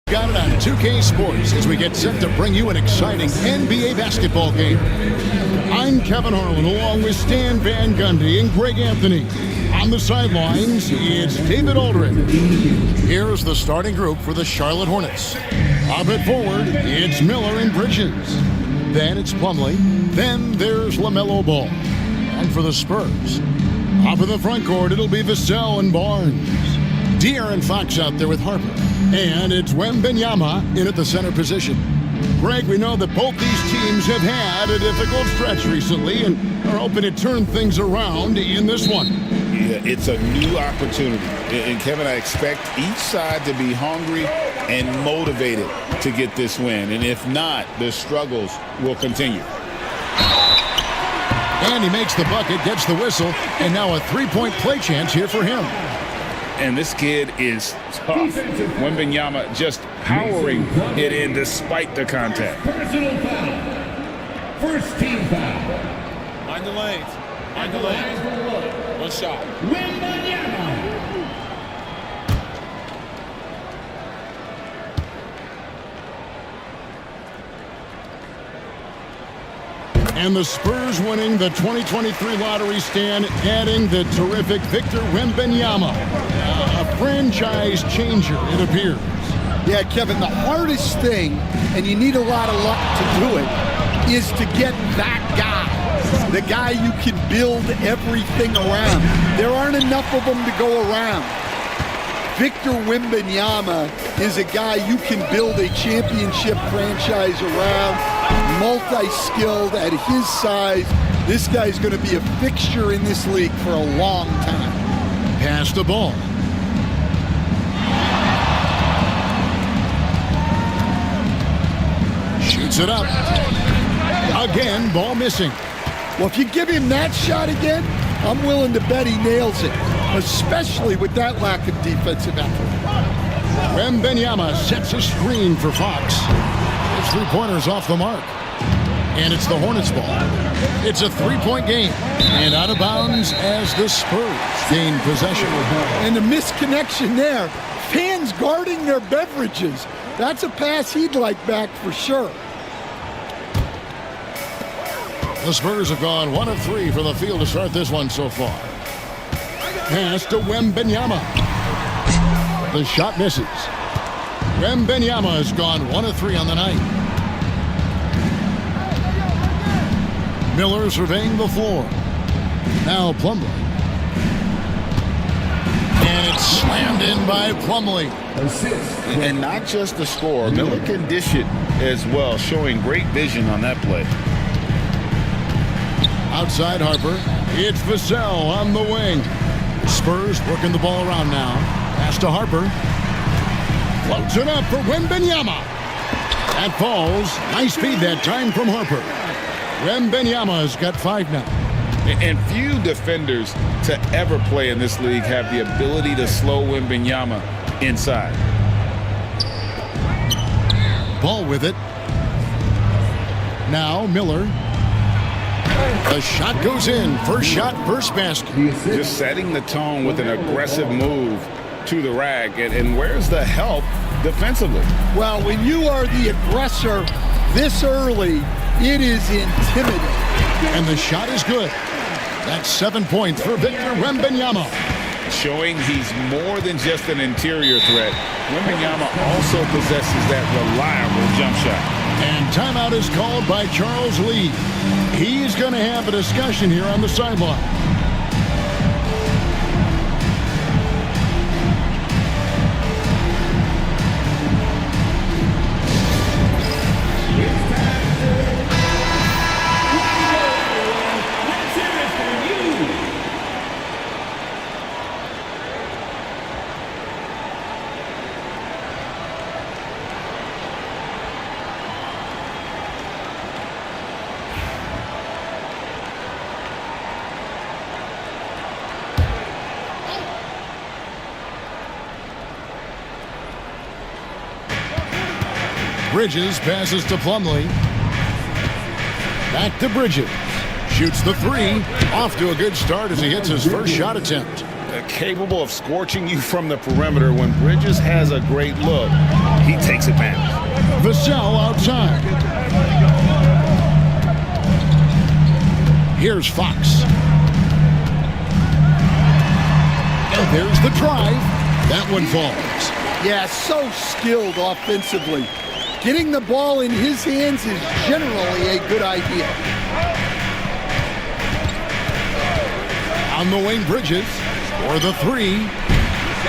Got it on 2K Sports as we get set to bring you an exciting NBA basketball game. I'm Kevin Harlan along with Stan Van Gundy and Greg Anthony. On the sidelines, it's David Aldridge. Here's the starting group for the Charlotte Hornets. Up at forward, it's Miller and Bridges. Then it's Plumlee. Then there's LaMelo Ball. And for the Spurs, up in the front court, it'll be Vassell and Barnes. De'Aaron Fox out there with Harper. And it's Wemby in at the center position. Greg, we know that both these teams have had a difficult stretch recently and are hoping to turn things around in this one. Yeah, it's a new opportunity. And Kevin, I expect each side to be hungry and motivated to get this win. And if not, the struggles will continue. And he makes the bucket, gets the whistle, and now a three-point play chance here for him. And this kid is tough. Wemby just powering it in despite the contact. Personal foul. First team foul. Mind the lanes. Mind the lanes. One shot. Wemby. And the Spurs winning the 2023 lottery stand, adding the terrific Victor Wembanyama. A franchise changer, it appears. Yeah, Kevin, the hardest thing, and you need a lot of luck to do it, is to get that guy. The guy you can build everything around. There aren't enough of them to go around. Victor Wembanyama is a guy you can build a championship franchise around. Multi-skilled at his size. This guy's going to be a fixture in this league for a long time. Pass the ball. Shoots it up. Again, ball missing. Well, if you give him that shot again, I'm willing to bet he nails it, especially with that lack of defensive effort. Wembanyama sets a screen for Fox. His three-pointers off the mark. And it's the Hornets ball. It's a three-point game. And out of bounds as the Spurs gain possession. And the misconnection there. Fans guarding their beverages. That's a pass he'd like back for sure. The Spurs have gone 1 of 3 from the field to start this one so far. Pass to Wembanyama. The shot misses. Wembanyama has gone 1 of 3 on the night. Miller surveying the floor. Now Plumlee. And it's slammed in by Plumlee. And not just the score, Miller can dish it as well, showing great vision on that play. Outside Harper. It's Vassell on the wing. Spurs working the ball around now. Pass to Harper. Floats it up for Wembanyama. That falls. Nice feed that time from Harper. Wembanyama's got 5 now. And few defenders to ever play in this league have the ability to slow Wembanyama inside. Ball with it. Now Miller. The shot goes in. First shot, first basket. Just setting the tone with an aggressive move to the rack. And where's the help defensively? Well, when you are the aggressor this early, it is intimidating. And the shot is good. That's 7 points for Victor Wembanyama. Showing he's more than just an interior threat. Wembanyama also possesses that reliable jump shot. And timeout is called by Charles Lee. He's going to have a discussion here on the sideline. Bridges passes to Plumlee. Back to Bridges. Shoots the three. Off to a good start as he hits his first shot attempt. capable of scorching you from the perimeter. When Bridges has a great look, he takes advantage. Vassell outside. Here's Fox. And there's the drive. That one falls. Yeah, so skilled offensively. Getting the ball in his hands is generally a good idea. On the wing, Bridges for the three.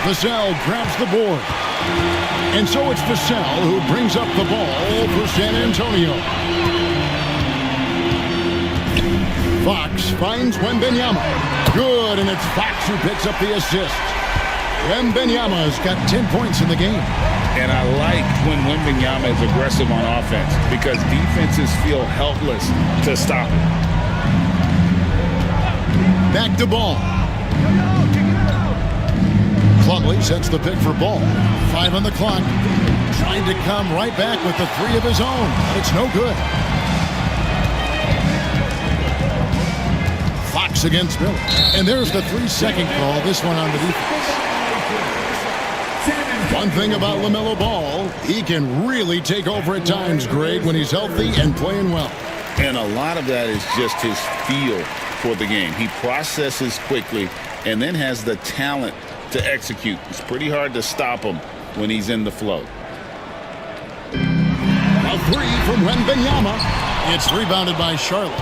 Vassell grabs the board. And so it's Vassell who brings up the ball for San Antonio. Fox finds Wembenyama. Good, and it's Fox who picks up the assist. Wembenyama's got 10 points in the game. And I like when Wembenyama is aggressive on offense because defenses feel helpless to stop him. Back to Ball. Plumlee sets the pick for Ball. 5 on the clock. Trying to come right back with the 3 of his own. It's no good. Fox against Miller. And there's the 3-second call. This one on the defense. One thing about LaMelo Ball, he can really take over at times, Greg, when he's healthy and playing well. And a lot of that is just his feel for the game. He processes quickly and then has the talent to execute. It's pretty hard to stop him when he's in the flow. A 3 from Wembenyama. It's rebounded by Charlotte.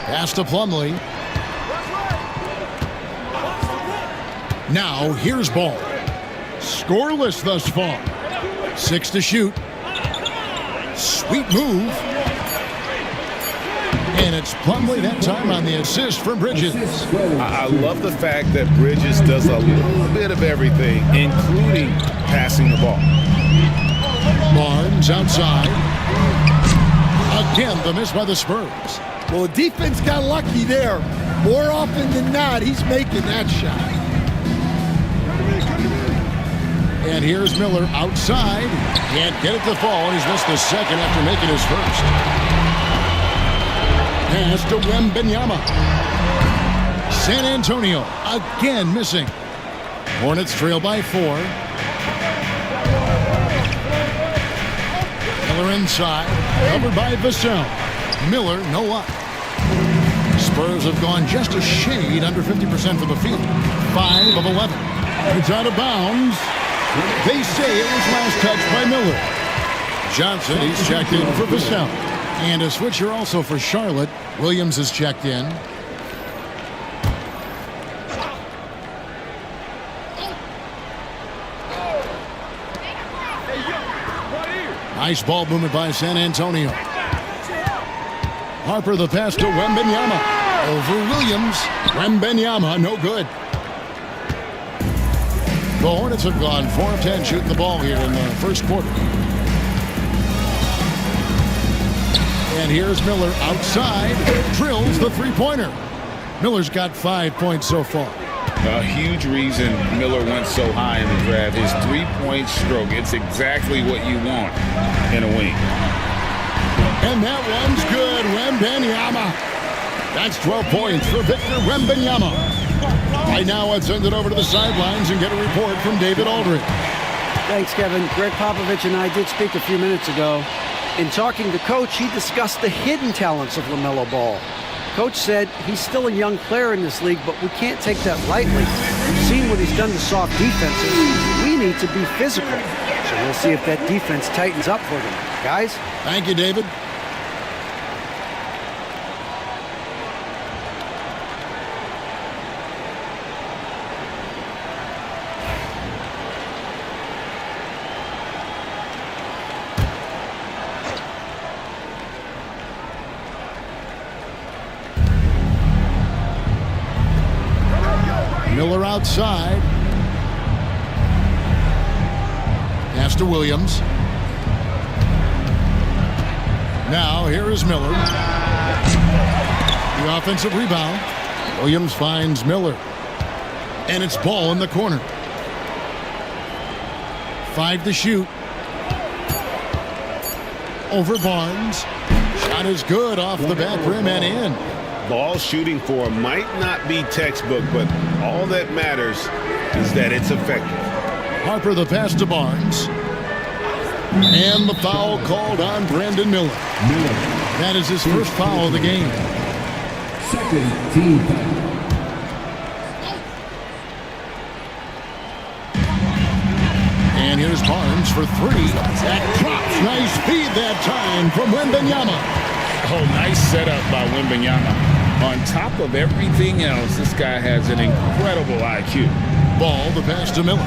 Pass to Plumlee. Now here's Ball. Scoreless thus far. 6 to shoot. Sweet move. And it's Plumlee that time on the assist from Bridges. I love the fact that Bridges does a little bit of everything, including passing the ball. Barnes outside. Again, the miss by the Spurs. Well, the defense got lucky there. More often than not, he's making that shot. And here's Miller outside. Can't get it to fall. He's missed the second after making his first. Pass to Wembenyama. San Antonio again missing. Hornets trail by 4. Miller inside. Covered by Vassell. Miller, no luck. Spurs have gone just a shade under 50% from the field. 5 of 11. It's out of bounds. They say it was last touched by Miller. Johnson, he's checked in for Vassell. And a switcher also for Charlotte. Williams is checked in. Nice ball movement by San Antonio. Harper the pass to Wembenyama. Over Williams. Wembenyama, no good. The Hornets have gone 4 of 10 shooting the ball here in the first quarter. And here's Miller outside. Drills the three-pointer. Miller's got 5 points so far. A huge reason Miller went so high in the draft. His three-point stroke. It's exactly what you want in a wing. And that one's good. Wembenyama. That's 12 points for Victor Wembenyama. Right now, let's send it over to the sidelines and get a report from David Aldridge. Thanks, Kevin. Greg Popovich and I did speak a few minutes ago. In talking to Coach, he discussed the hidden talents of LaMelo Ball. Coach said he's still a young player in this league, but we can't take that lightly. We've seen what he's done to soft defenses. We need to be physical. So we'll see if that defense tightens up for them. Guys? Thank you, David. Miller outside. Pass to Williams. Now here is Miller. The offensive rebound. Williams finds Miller. And it's Ball in the corner. 5 to shoot. Over Barnes. Shot is good off the back rim and in. Ball shooting for him might not be textbook, but all that matters is that it's effective. Harper the pass to Barnes. And the foul called on Brandon Miller. That is his first foul of the game. Second team foul. And here's Barnes for three. That drops. Nice feed that time from Wembenyama. Oh, nice setup by Wembenyama. On top of everything else, this guy has an incredible IQ. Ball, the pass to Miller.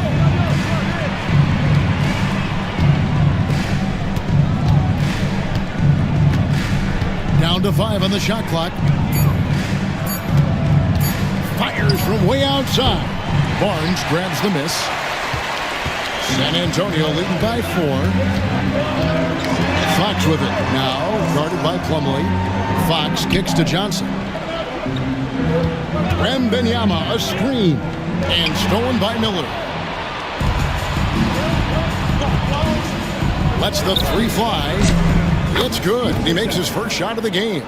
Down to 5 on the shot clock. Fires from way outside. Barnes grabs the miss. San Antonio leading by 4. Fox with it. Now guarded by Plumlee. Fox kicks to Johnson. Wembenyama, a screen. And stolen by Miller. Lets the three fly. It's good. He makes his first shot of the game.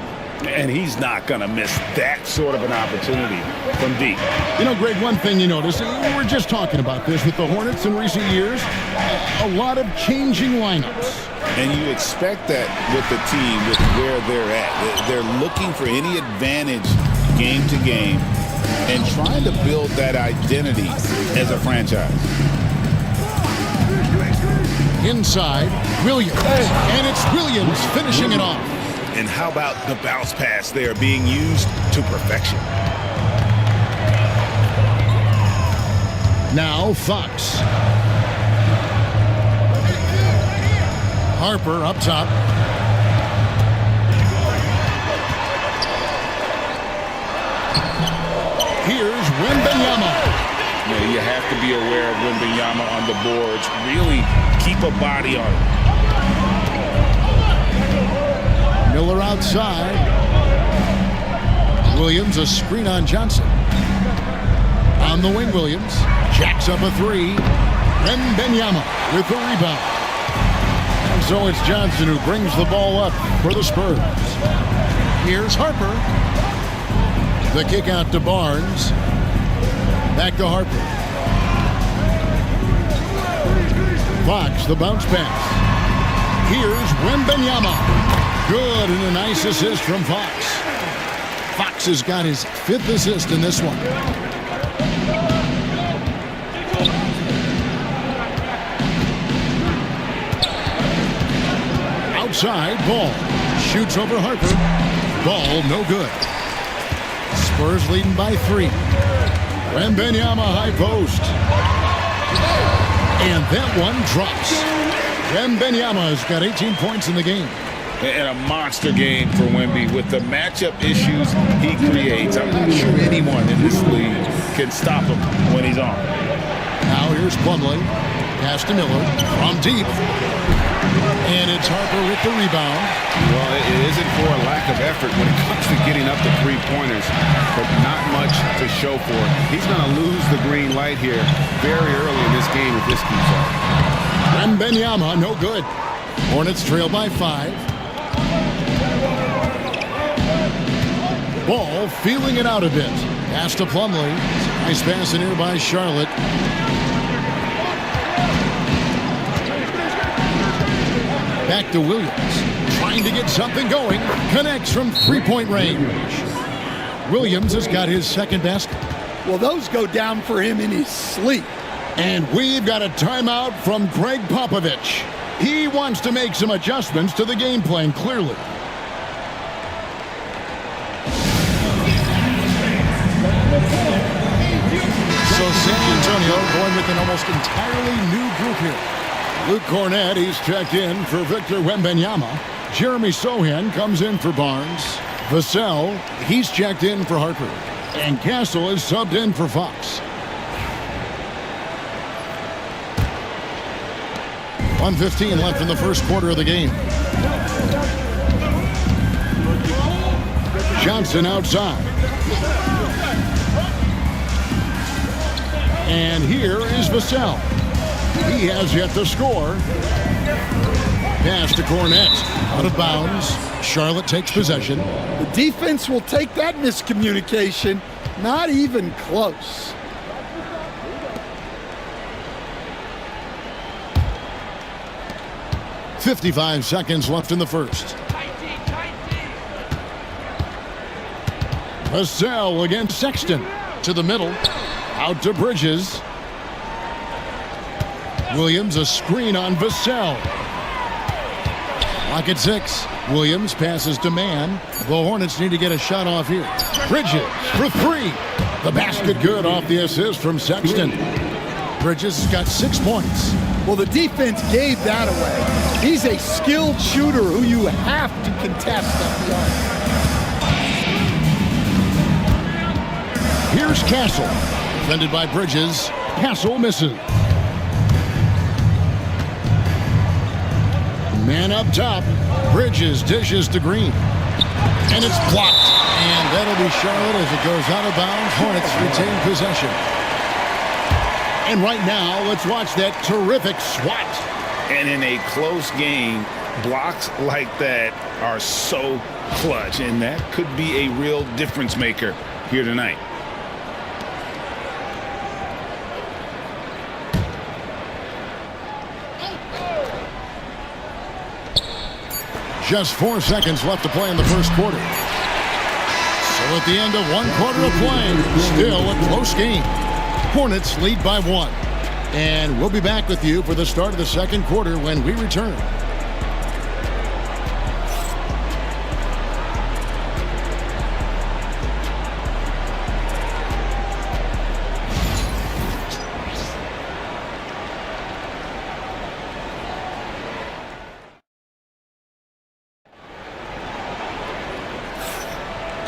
And he's not going to miss that sort of an opportunity from deep. You know, Greg, one thing you notice, we're just talking about this with the Hornets in recent years, a lot of changing lineups. And you expect that with the team, with where they're at. They're looking for any advantage game to game and trying to build that identity as a franchise. Inside, Williams. And it's Williams finishing it off. And how about the bounce pass there being used to perfection? Now Fox. Harper up top. Here's Wembenyama. You have to be aware of Wembenyama on the boards. Really keep a body on him. Miller outside. Williams, a screen on Johnson. On the wing, Williams jacks up a three. Wembenyama with the rebound. And so it's Johnson who brings the ball up for the Spurs. Here's Harper. The kick out to Barnes. Back to Harper. Fox, the bounce pass. Here's Wembenyama. Good, and a nice assist from Fox. Fox has got his 5th assist in this one. Outside, Ball. Shoots over Harper. Ball, no good. Spurs leading by 3. Wembenyama high post. And that one drops. Wembenyama has got 18 points in the game. And a monster game for Wemby with the matchup issues he creates. I'm not sure anyone in this league can stop him when he's on. Now here's Plumlee. Pass to Miller from deep. And it's Harper with the rebound. Well, it isn't for a lack of effort when it comes to getting up to three-pointers, but not much to show for it. He's going to lose the green light here very early in this game if this keeps up. Wembenyama, no good. Hornets trail by 5. Ball feeling it out a bit. Pass to Plumlee. Nice pass in here by Charlotte. Back to Williams. Trying to get something going. Connects from three-point range. Williams has got his 2nd basket. Well, those go down for him in his sleep. And we've got a timeout from Greg Popovich. He wants to make some adjustments to the game plan, clearly. So San Antonio going with an almost entirely new group here. Luke Cornett, he's checked in for Victor Wembenyama. Jeremy Sohan comes in for Barnes. Vassell, he's checked in for Harper. And Castle is subbed in for Fox. 1:15 left in the first quarter of the game. Johnson outside. And here is Vassell. He has yet to score. pass to Hornets. Out of bounds. Charlotte takes possession. The defense will take that miscommunication. Not even close. .55 seconds left in the first. Vassell against Sexton. To the middle. Out to Bridges. Williams, a screen on Vassell. Lock at 6. Williams passes to Mann. The Hornets need to get a shot off here. Bridges for 3. The basket good off the assist from Sexton. Bridges has got 6 points. Well, the defense gave that away. He's a skilled shooter who you have to contest at the arc. Here's Castle. Defended by Bridges. Castle misses. Man up top. Bridges dishes to Green. And it's blocked. And that'll be Charlotte as it goes out of bounds. Hornets retain possession. And right now, let's watch that terrific swat. And in a close game, blocks like that are so clutch. And that could be a real difference maker here tonight. Just 4 seconds left to play in the first quarter. So at the end of 1 quarter of play, still a close game. Hornets lead by 1. And we'll be back with you for the start of the second quarter when we return.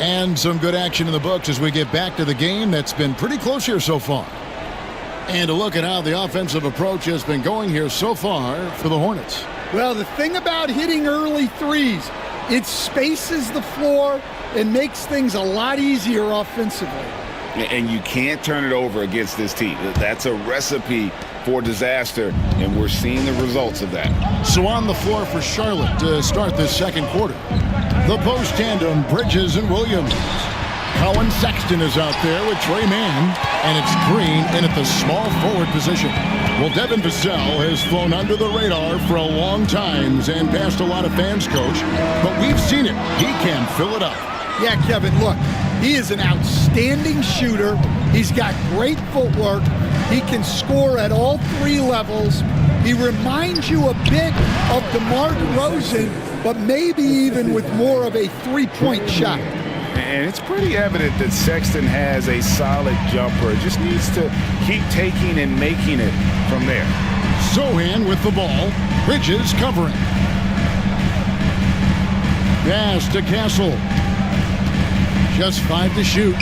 And some good action in the books as we get back to the game that's been pretty close here so far. And a look at how the offensive approach has been going here so far for the Hornets. Well, the thing about hitting early threes, it spaces the floor and makes things a lot easier offensively. And you can't turn it over against this team. That's a recipe for disaster, and we're seeing the results of that. So on the floor for Charlotte to start this second quarter. The post tandem, Bridges and Williams. Colin Sexton is out there with Trey Mann, and it's Green in at the small forward position. Well, Devin Vassell has flown under the radar for a long time and passed a lot of fans, Coach, but we've seen it. He can fill it up. Yeah, Kevin, look, he is an outstanding shooter. He's got great footwork. He can score at all 3 levels. He reminds you a bit of DeMar DeRozan, but maybe even with more of a 3-point shot. And it's pretty evident that Sexton has a solid jumper. Just needs to keep taking and making it from there. Sohan with the ball. Bridges covering. Pass to Castle. Just 5 to shoot.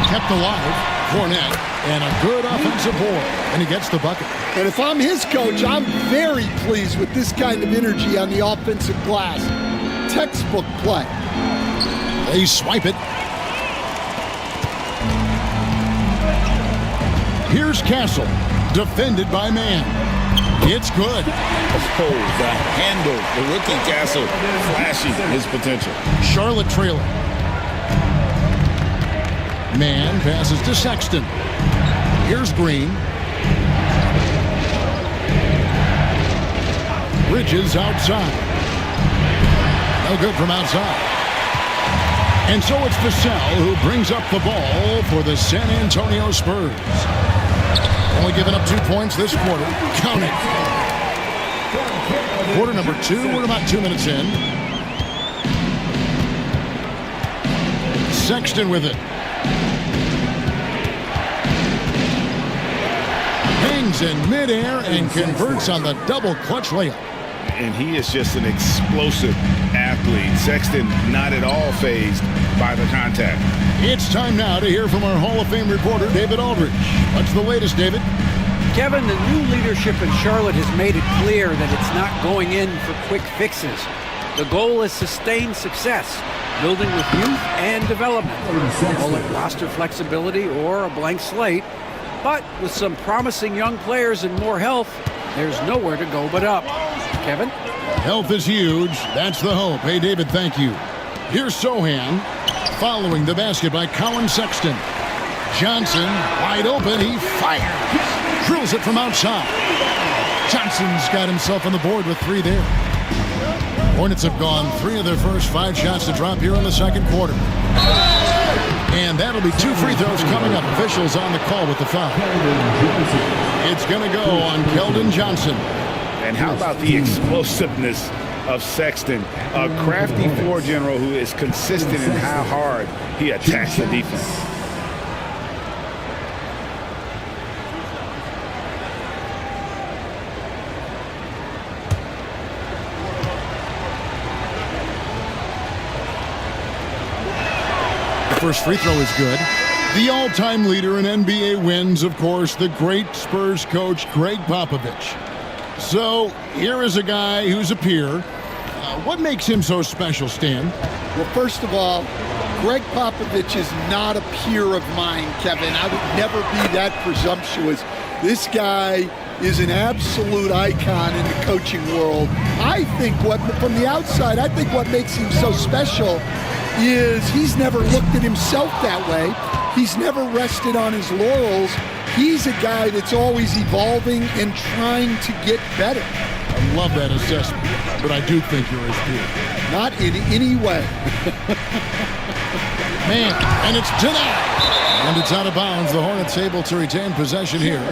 Kept alive. Fournette. And a good offensive board. And he gets the bucket. And if I'm his coach, I'm very pleased with this kind of energy on the offensive glass. Textbook play. They swipe it. Here's Castle. Defended by Mann. It's good. Oh, the handle. The rookie Castle flashing his potential. Charlotte trailing. Mann passes to Sexton. Here's Green. Bridges outside. No good from outside. And so it's Vassell who brings up the ball for the San Antonio Spurs. Only giving up 2 points this quarter. Count it. Quarter number 2. We're about 2 minutes in. Sexton with it. Hangs in midair and converts on the double clutch layup. And he is just an explosive athlete. Sexton not at all fazed by the contact. It's time now to hear from our Hall of Fame reporter, David Aldridge. What's the latest, David? Kevin, the new leadership in Charlotte has made it clear that it's not going in for quick fixes. The goal is sustained success, building with youth and development. Call it roster flexibility or a blank slate. But with some promising young players and more health, there's nowhere to go but up. Kevin. Health is huge. That's the hope. Hey, David, thank you. Here's Sohan following the basket by Colin Sexton. Johnson, wide open. He fires. Drills it from outside. Johnson's got himself on the board with 3 there. Hornets have gone 3 of their first 5 shots to drop here in the second quarter. And that'll be 2 free throws coming up. Officials on the call with the foul. It's going to go on Keldon Johnson. And how about the explosiveness of Sexton, a crafty floor general who is consistent in how hard he attacks the defense. The first free throw is good. The all-time leader in NBA wins, of course, the great Spurs coach Greg Popovich. So here is a guy who's a peer. What makes him so special, Stan? Well, first of all, Greg Popovich is not a peer of mine, Kevin. I would never be that presumptuous. This guy is an absolute icon in the coaching world. I think from the outside, I think what makes him so special is he's never looked at himself that way. He's never rested on his laurels. He's a guy that's always evolving and trying to get better. I love that assessment, but I do think you're his peer. Not in any way. Man, and it's denied. And it's out of bounds. The Hornets able to retain possession here.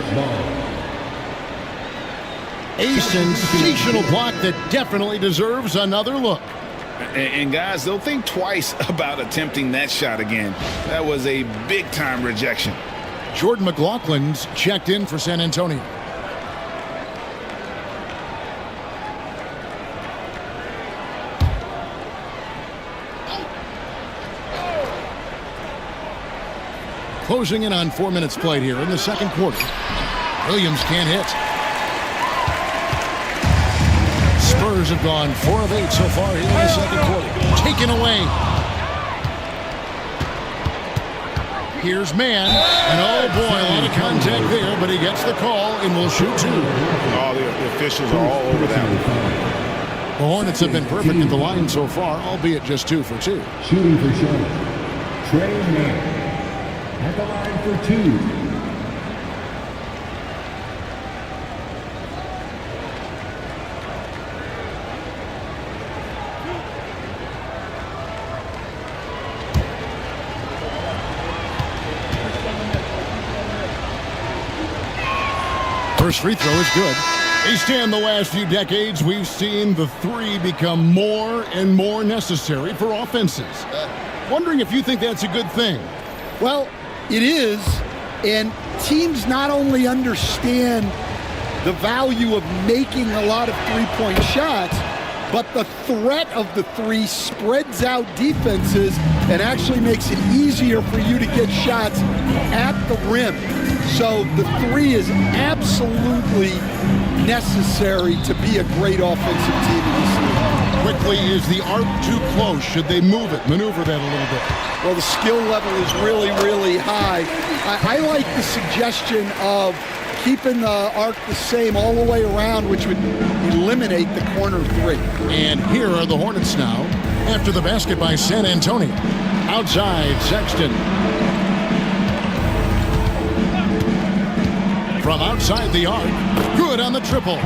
A sensational block that definitely deserves another look. And guys, they'll think twice about attempting that shot again. That was a big-time rejection. Jordan McLaughlin's checked in for San Antonio. Closing in on 4 minutes played here in the second quarter. Williams can't hit. Spurs have gone 4 of 8 so far here in the second quarter. Taken away. Here's Mann. And oh boy, a lot of contact there, but he gets the call and will shoot 2. Oh, the officials are all over that one. The Hornets have been perfect at the line so far, albeit just 2 for 2. Shooting for Charlotte, Trey Mann at the line for 2. First free throw is good. In the last few decades, we've seen the 3 become more and more necessary for offenses. Wondering if you think that's a good thing. Well, it is, and teams not only understand the value of making a lot of three-point shots, but the threat of the 3 spreads out defenses and actually makes it easier for you to get shots at the rim. So the 3 is absolutely necessary to be a great offensive team in this league. Quickly, is the arc too close? Should they move it, maneuver that a little bit? Well, the skill level is really, really high. I like the suggestion of keeping the arc the same all the way around, which would eliminate the corner 3. And here are the Hornets now after the basket by San Antonio. Outside, Sexton. From outside the arc, good on the triple.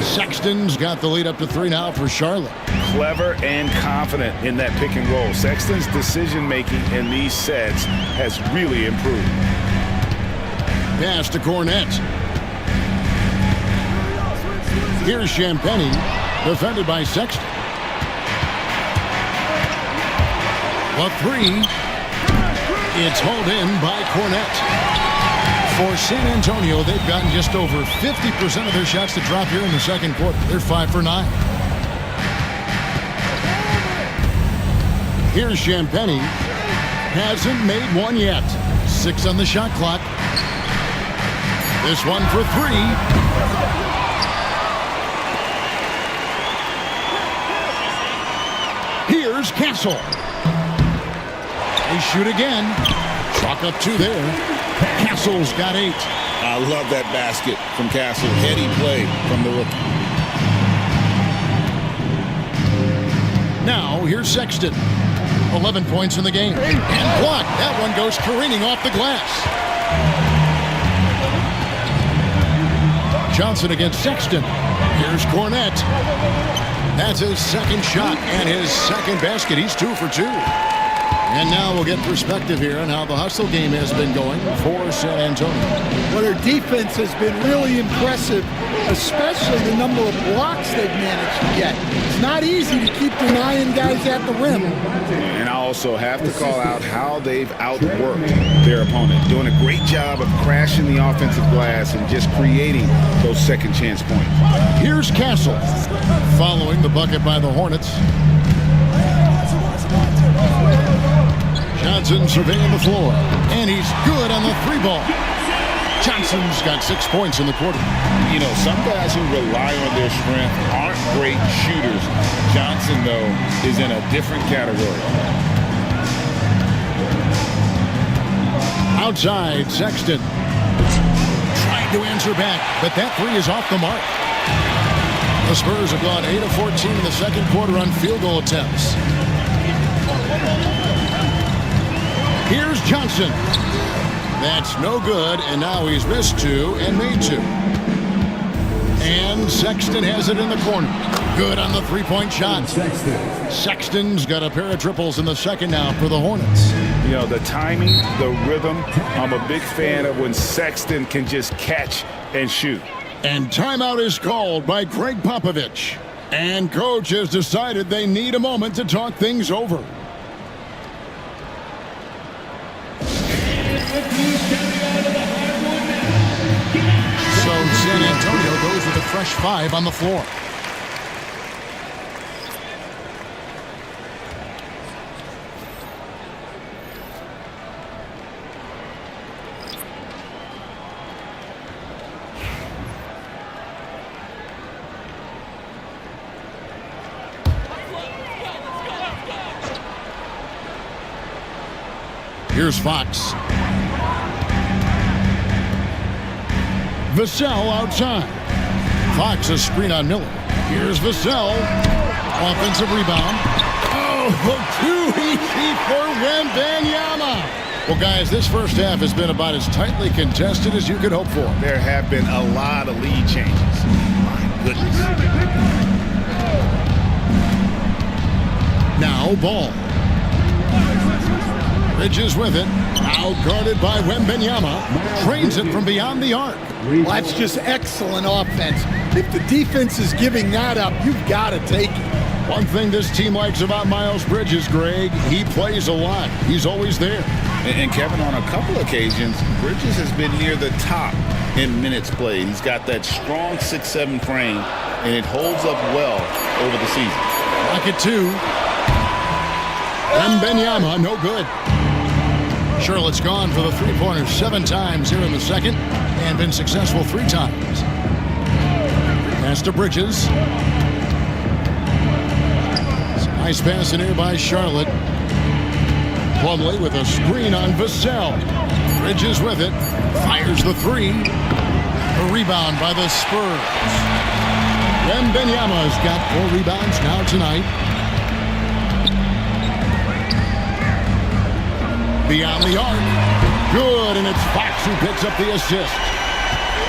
Sexton's got the lead up to 3 now for Charlotte. Clever and confident in that pick and roll. Sexton's decision-making in these sets has really improved. Pass to Cornet. Here's Champagny, defended by Sexton. The 3. It's hauled in by Cornet. For San Antonio, they've gotten just over 50% of their shots to drop here in the second quarter. They're 5 for 9. Here's Champagny. Hasn't made one yet. 6 on the shot clock. This one for 3. Here's Castle. They shoot again. Chalk up 2 there. Castle's got 8. I love that basket from Castle. Heady play from the rookie. Now, here's Sexton. 11 points in the game. And blocked. That one goes careening off the glass. Johnson against Sexton. Here's Cornette. That's his second shot and his second basket. He's 2 for 2. And now we'll get perspective here on how the hustle game has been going for San Antonio. Well, their defense has been really impressive, especially the number of blocks they've managed to get. It's not easy to keep denying guys at the rim. And I also have to call out how they've outworked their opponent, doing a great job of crashing the offensive glass and just creating those second chance points. Here's Castle following the bucket by the Hornets. Johnson surveying the floor, and he's good on the 3-ball. Johnson's got 6 points in the quarter. You know, some guys who rely on their strength aren't great shooters. Johnson, though, is in a different category. Outside, Sexton trying to answer back, but that 3 is off the mark. The Spurs have gone 8 of 14 in the second quarter on field goal attempts. Here's Johnson. That's no good, and now he's missed 2 and made 2. And Sexton has it in the corner. Good on the 3-point shot. Sexton's got a pair of triples in the second now for the Hornets. You know, the timing, the rhythm, I'm a big fan of when Sexton can just catch and shoot. And timeout is called by Greg Popovich. And coach has decided they need a moment to talk things over. So San Antonio goes with a fresh 5 on the floor. Here's Fox. Vassell outside. Fox a screen on Miller. Here's Vassell. Offensive rebound. Oh, too easy for Wemby. Well, guys, this first half has been about as tightly contested as you could hope for. There have been a lot of lead changes. My goodness. Now Ball. Bridges with it. Out-guarded by Wembenyama. Trains it from beyond the arc. Well, that's just excellent offense. If the defense is giving that up, you've got to take it. One thing this team likes about Miles Bridges, Greg, he plays a lot. He's always there. And Kevin, on a couple occasions, Bridges has been near the top in minutes played. He's got that strong 6'7" frame, and it holds up well over the season. Rocket 2. Wembenyama, no good. Charlotte's gone for the 3-pointers 7 times here in the second and been successful 3 times. Pass to Bridges. Nice pass in here by Charlotte. Plumlee with a screen on Vassell. Bridges with it. Fires the 3. A rebound by the Spurs. Wembenyama's got 4 rebounds now tonight. Beyond the arc. Good, and it's Fox who picks up the assist.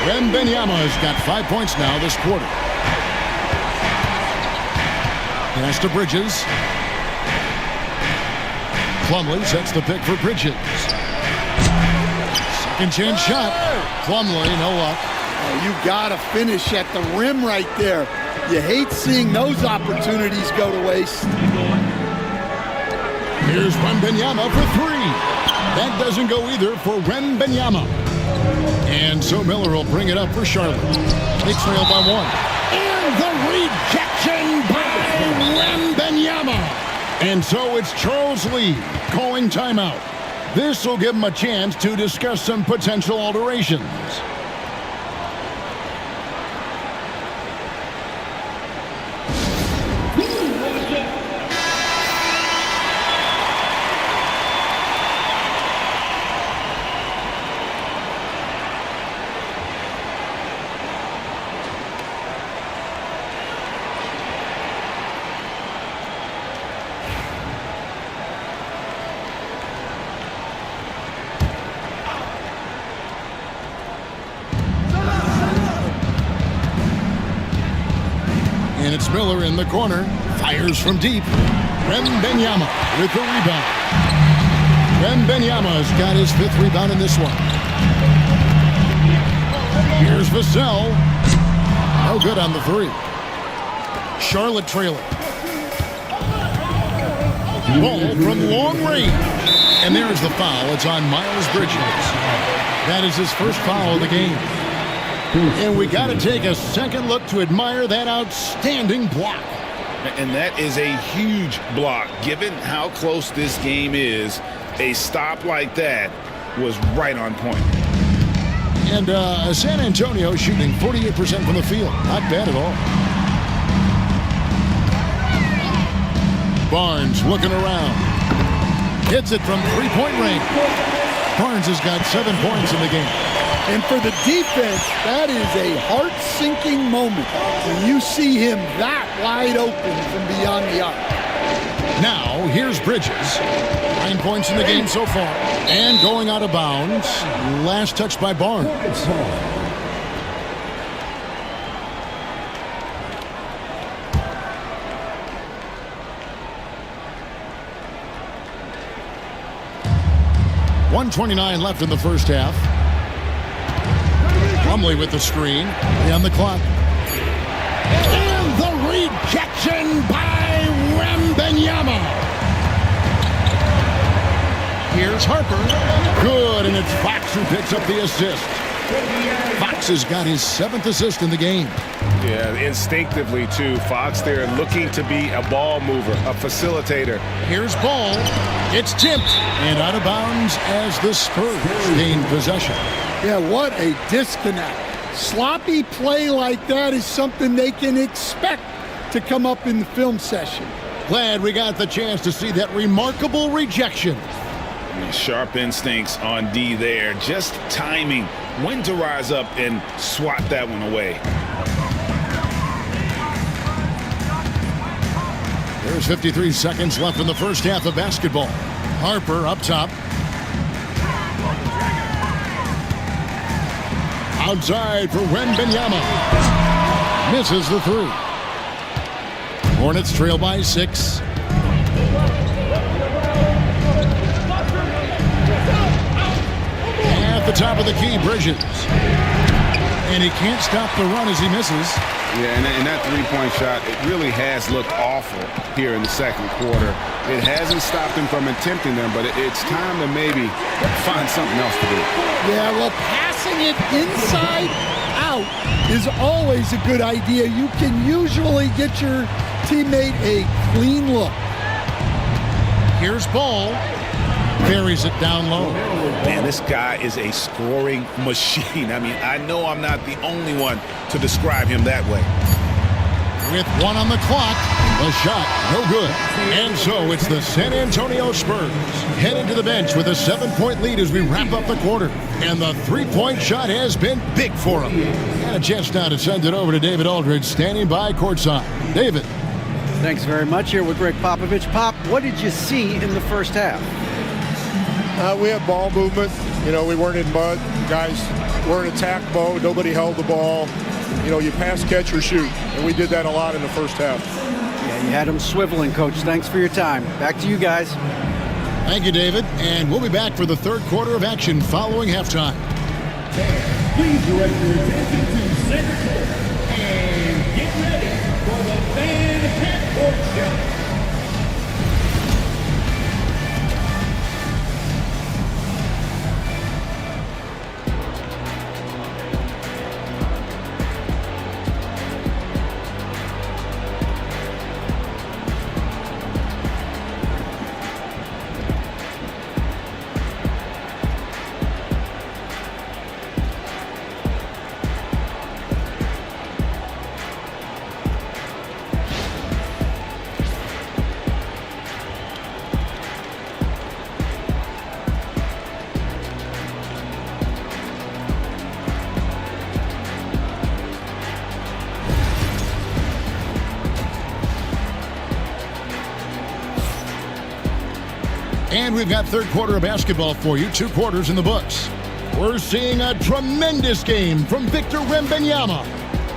Wembenyama's got 5 points now this quarter. Pass to Bridges. Plumlee sets the pick for Bridges. Second chance shot. Plumlee, no luck. Oh, you got to finish at the rim right there. You hate seeing those opportunities go to waste. Here's Wembenyama for 3. That doesn't go either for Wembenyama. And so Miller will bring it up for Charlotte. They trail by 1. And the rejection by Wembenyama. And so it's Charles Lee calling timeout. This will give him a chance to discuss some potential alterations. Miller in the corner. Fires from deep. Wembenyama with the rebound. Wembenyama's got his 5th rebound in this one. Here's Vassell. No good on the 3. Charlotte trailing. Ball from long range. And there's the foul. It's on Miles Bridges. That is his first foul of the game. And we got to take a second look to admire that outstanding block. And that is a huge block. Given how close this game is, a stop like that was right on point. And San Antonio shooting 48% from the field. Not bad at all. Barnes looking around. Hits it from 3-point range. Barnes has got 7 points in the game. And for the defense, that is a heart-sinking moment when you see him that wide open from beyond the arc. Now, here's Bridges. 9 points in the game so far. And going out of bounds. Last touch by Barnes. .129 left in the first half. Plumlee with the screen. On the clock. And the rejection by Wembenyama. Here's Harper. Good, and it's Fox who picks up the assist. Fox has got his 7th assist in the game. Yeah, instinctively, too. Fox there looking to be a ball mover, a facilitator. Here's Ball. It's tipped and out of bounds as the Spurs gain possession. Yeah, what a disconnect. Sloppy play like that is something they can expect to come up in the film session. Glad we got the chance to see that remarkable rejection. Sharp instincts on D there. Just timing when to rise up and swat that one away. There's 53 seconds left in the first half of basketball. Harper up top. Outside for Wembenyama. Misses the 3. Hornets trail by 6. At the top of the key, Bridges. And he can't stop the run as he misses. Yeah, and that 3-point shot, it really has looked awful here in the second quarter. It hasn't stopped him from attempting them, but it's time to maybe find something else to do. Yeah, well, passing it inside out is always a good idea. You can usually get your teammate a clean look. Here's Ball. Buries it down low. Man, this guy is a scoring machine. I mean, I know I'm not the only one to describe him that way. With 1 on the clock, the shot no good. And so it's the San Antonio Spurs headed to the bench with a 7-point lead as we wrap up the quarter. And the 3-point shot has been big for him. And a chance now to send it over to David Aldridge standing by courtside. David. Thanks very much. Here with Greg Popovich. Pop, what did you see in the first half? We had ball movement. You know, we weren't in mud. Guys weren't attack mode. Nobody held the ball. You know, you pass, catch, or shoot. And we did that a lot in the first half. Yeah, you had them swiveling, Coach. Thanks for your time. Back to you guys. Thank you, David. And we'll be back for the third quarter of action following halftime. Please direct your attention to center court and get ready for the fan half-court show. And we've got third quarter of basketball for you. 2 quarters in the books. We're seeing a tremendous game from Victor Wembanyama.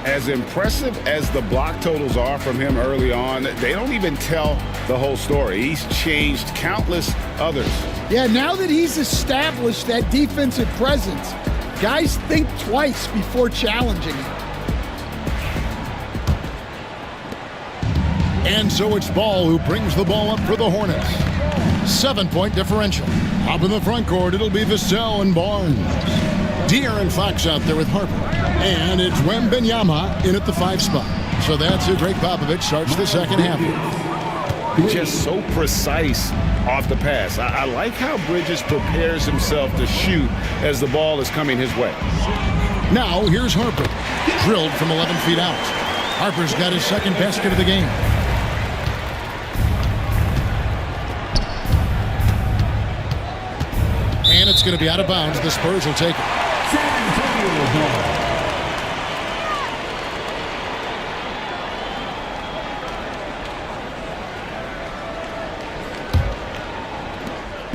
as impressive as the block totals are from him early on, they don't even tell the whole story. He's changed countless others. Yeah, now that he's established that defensive presence, guys think twice before challenging him. And so it's Ball who brings the ball up for the Hornets. 7-point differential. Up in the front court, it'll be Vassell and Barnes. De'Aaron Fox out there with Harper. And it's Wemby in at the 5 spot. So that's it. Greg Popovich starts the second half. Just so precise off the pass. I like how Bridges prepares himself to shoot as the ball is coming his way. Now here's Harper. Drilled from 11 feet out. Harper's got his second basket of the game. And it's going to be out of bounds. The Spurs will take it.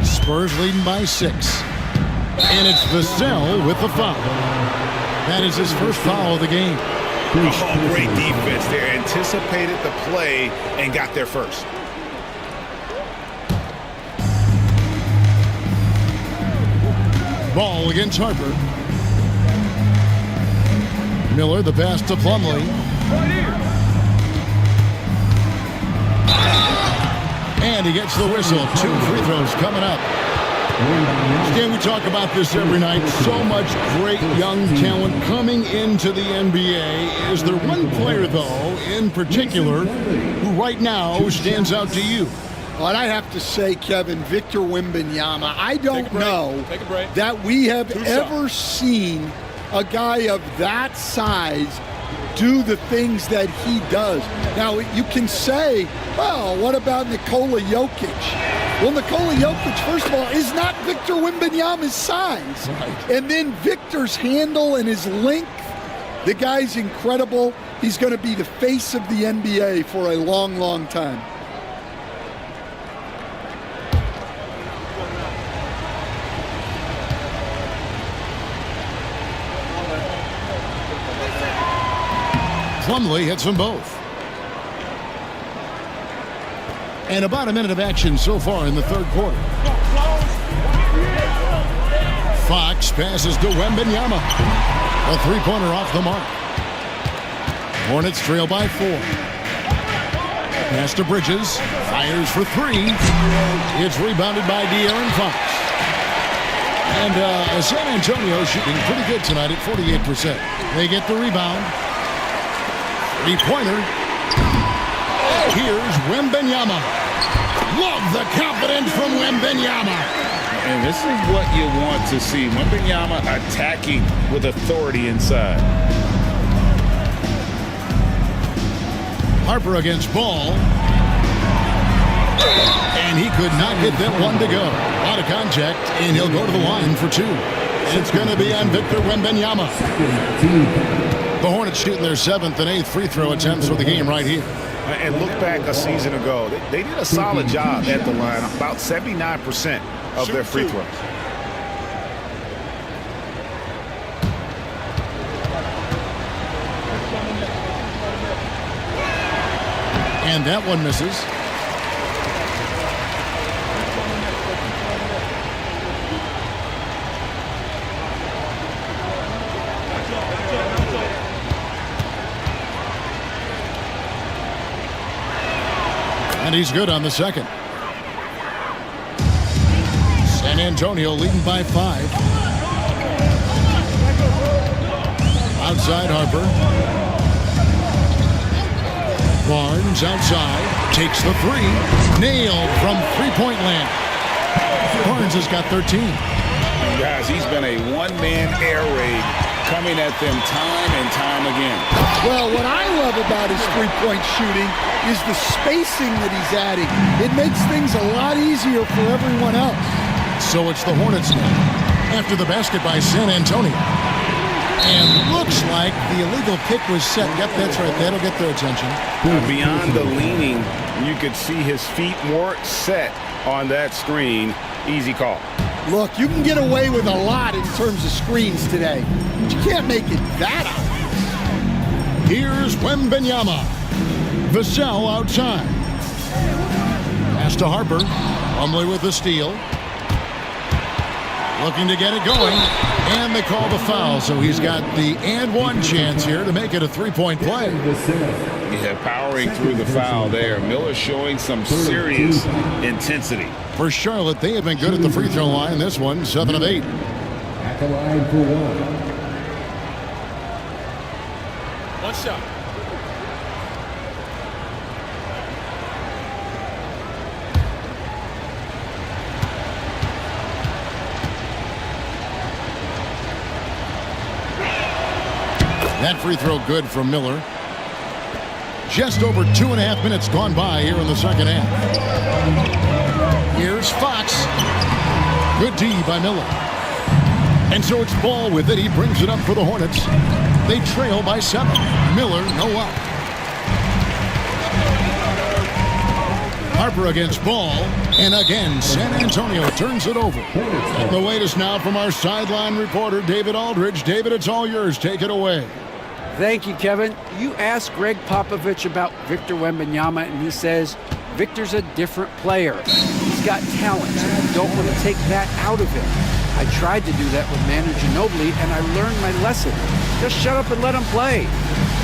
Spurs leading by 6. And it's Vassell with the foul. That is his first foul of the game. Oh, great defense there. Anticipated the play and got there first. Ball against Harper. Miller, the pass to Plumlee. And he gets the whistle. 2 free throws coming up. Stan, we talk about this every night. So much great young talent coming into the NBA. Is there one player, though, in particular, who right now stands out to you? Well, I'd have to say, Kevin, Victor Wembanyama. I don't know that we have ever seen a guy of that size do the things that he does. Now, you can say, well, what about Nikola Jokic? Well, Nikola Jokic, first of all, is not Victor Wembanyama's size. Right. And then Victor's handle and his length, the guy's incredible. He's going to be the face of the NBA for a long, long time. Plumlee hits them both. And about a minute of action so far in the third quarter. Fox passes to Wembanyama. A three-pointer off the mark. Hornets trail by 4. Pass to Bridges. Fires for 3. It's rebounded by De'Aaron Fox. And San Antonio shooting pretty good tonight at 48%. They get the rebound. Three-pointer. Here's Wembanyama. Love the confidence from Wembanyama. And this is what you want to see. Wembanyama attacking with authority inside. Harper against Ball. And he could not get that one to go. Out of contact, and he'll go to the line for 2. It's going to be on Victor Wembanyama. The Hornets shooting their 7th and 8th free throw attempts for the game right here. And look back a season ago. They did a solid job at the line, about 79% of their free throws. And that one misses. And he's good on the second. San Antonio leading by 5. Outside Harper. Barnes outside. Takes the 3. Nailed from three-point land. Barnes has got 13. Guys, he's been a one-man air raid coming at them time and time again. Well, what I love about his three-point shooting is the spacing that he's adding. It makes things a lot easier for everyone else. So it's the Hornets now, after the basket by San Antonio. And looks like the illegal kick was set. Yep, that's right. That'll get their attention. Beyond the leaning, you could see his feet more set on that screen. Easy call. Look, you can get away with a lot in terms of screens today, but you can't make it that obvious. Here's Wembenyama. Vassell outside. Pass to Harper. Plumlee with the steal. Looking to get it going. And they call the foul, so he's got the and one chance here to make it a three-point play. Yeah, powering through the foul there. Miller showing some serious intensity. For Charlotte, they have been good at the free throw line. This one, 7 of 8. At the line for one. One shot. That free throw good from Miller. Just over 2.5 minutes gone by here in the second half. Here's Fox. Good D by Miller. And so it's Ball with it. He brings it up for the Hornets. They trail by 7. Miller, no up. Harper against Ball. And again, San Antonio turns it over. And the latest now from our sideline reporter, David Aldridge. David, it's all yours. Take it away. Thank you, Kevin. You asked Greg Popovich about Victor Wembanyama, and he says Victor's a different player. He's got talent, and you don't want to take that out of him. I tried to do that with Manu Ginobili, and I learned my lesson. Just shut up and let him play.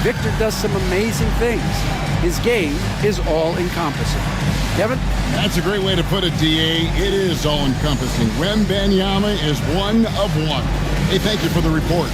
Victor does some amazing things. His game is all-encompassing. Kevin? That's a great way to put it, D.A. It is all-encompassing. Wembanyama is one of one. Hey, thank you for the report.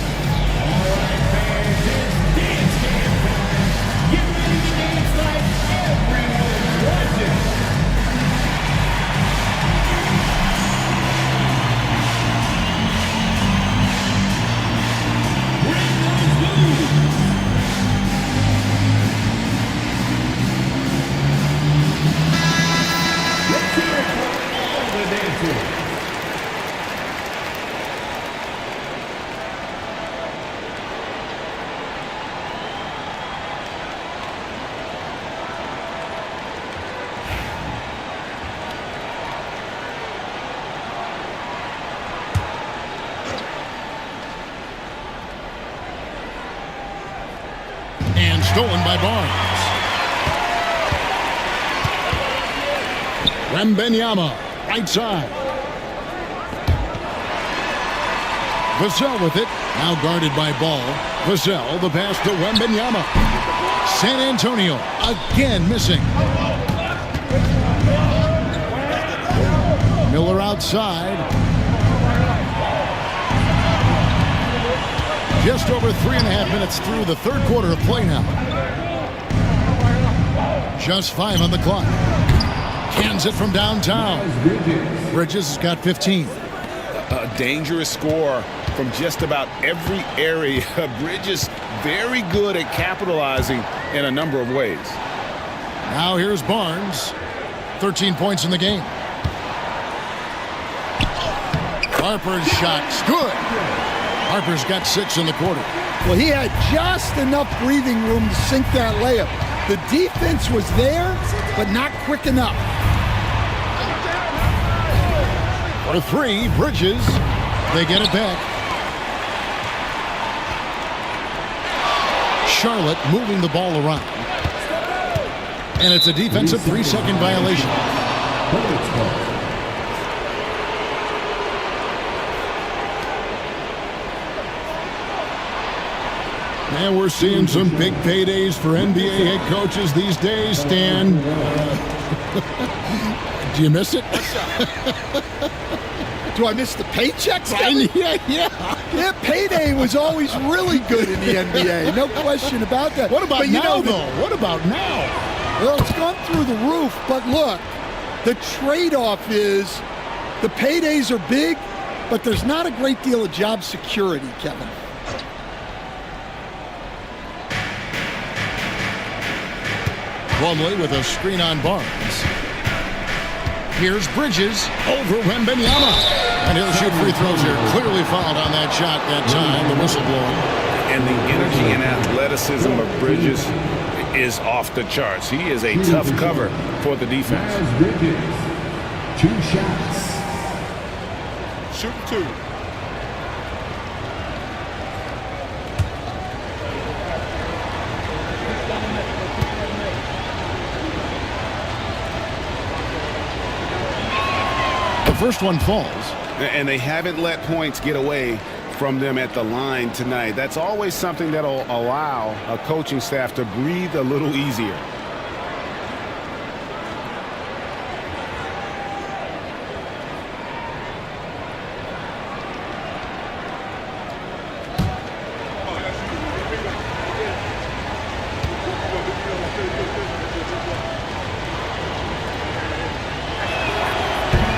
And stolen by Barnes. Wembanyama, right side. Vassell with it. Now guarded by Ball. Vassell, the pass to Wembanyama. San Antonio again missing. Miller outside. Just over 3.5 minutes through the third quarter of play now. Just 5 on the clock. Cans it from downtown. Bridges has got 15. A dangerous score from just about every area. Bridges very good at capitalizing in a number of ways. Now here's Barnes. 13 points in the game. Harper's shot's good. Harper's got 6 in the quarter. Well, he had just enough breathing room to sink that layup. The defense was there, but not quick enough. For 3, Bridges. They get it back. Charlotte moving the ball around. And it's a defensive 3-second violation. And we're seeing some big paydays for NBA head coaches these days, Stan. Do you miss it? Do I miss the paychecks? Yeah. Payday was always really good in the NBA. No question about that. What about now, though? What about now? Well, it's gone through the roof, but look, the trade-off is the paydays are big, but there's not a great deal of job security, Kevin. Plumlee with a screen on Barnes. Here's Bridges over Wembanyama. And he'll shoot free throws here. Clearly fouled on that shot that time, the whistle blowing. And the energy and athleticism of Bridges is off the charts. He is a tough cover for the defense. Bridges, 2 shots. Shoot 2. first one falls. And they haven't let points get away from them at the line tonight. That's always something that'll allow a coaching staff to breathe a little easier.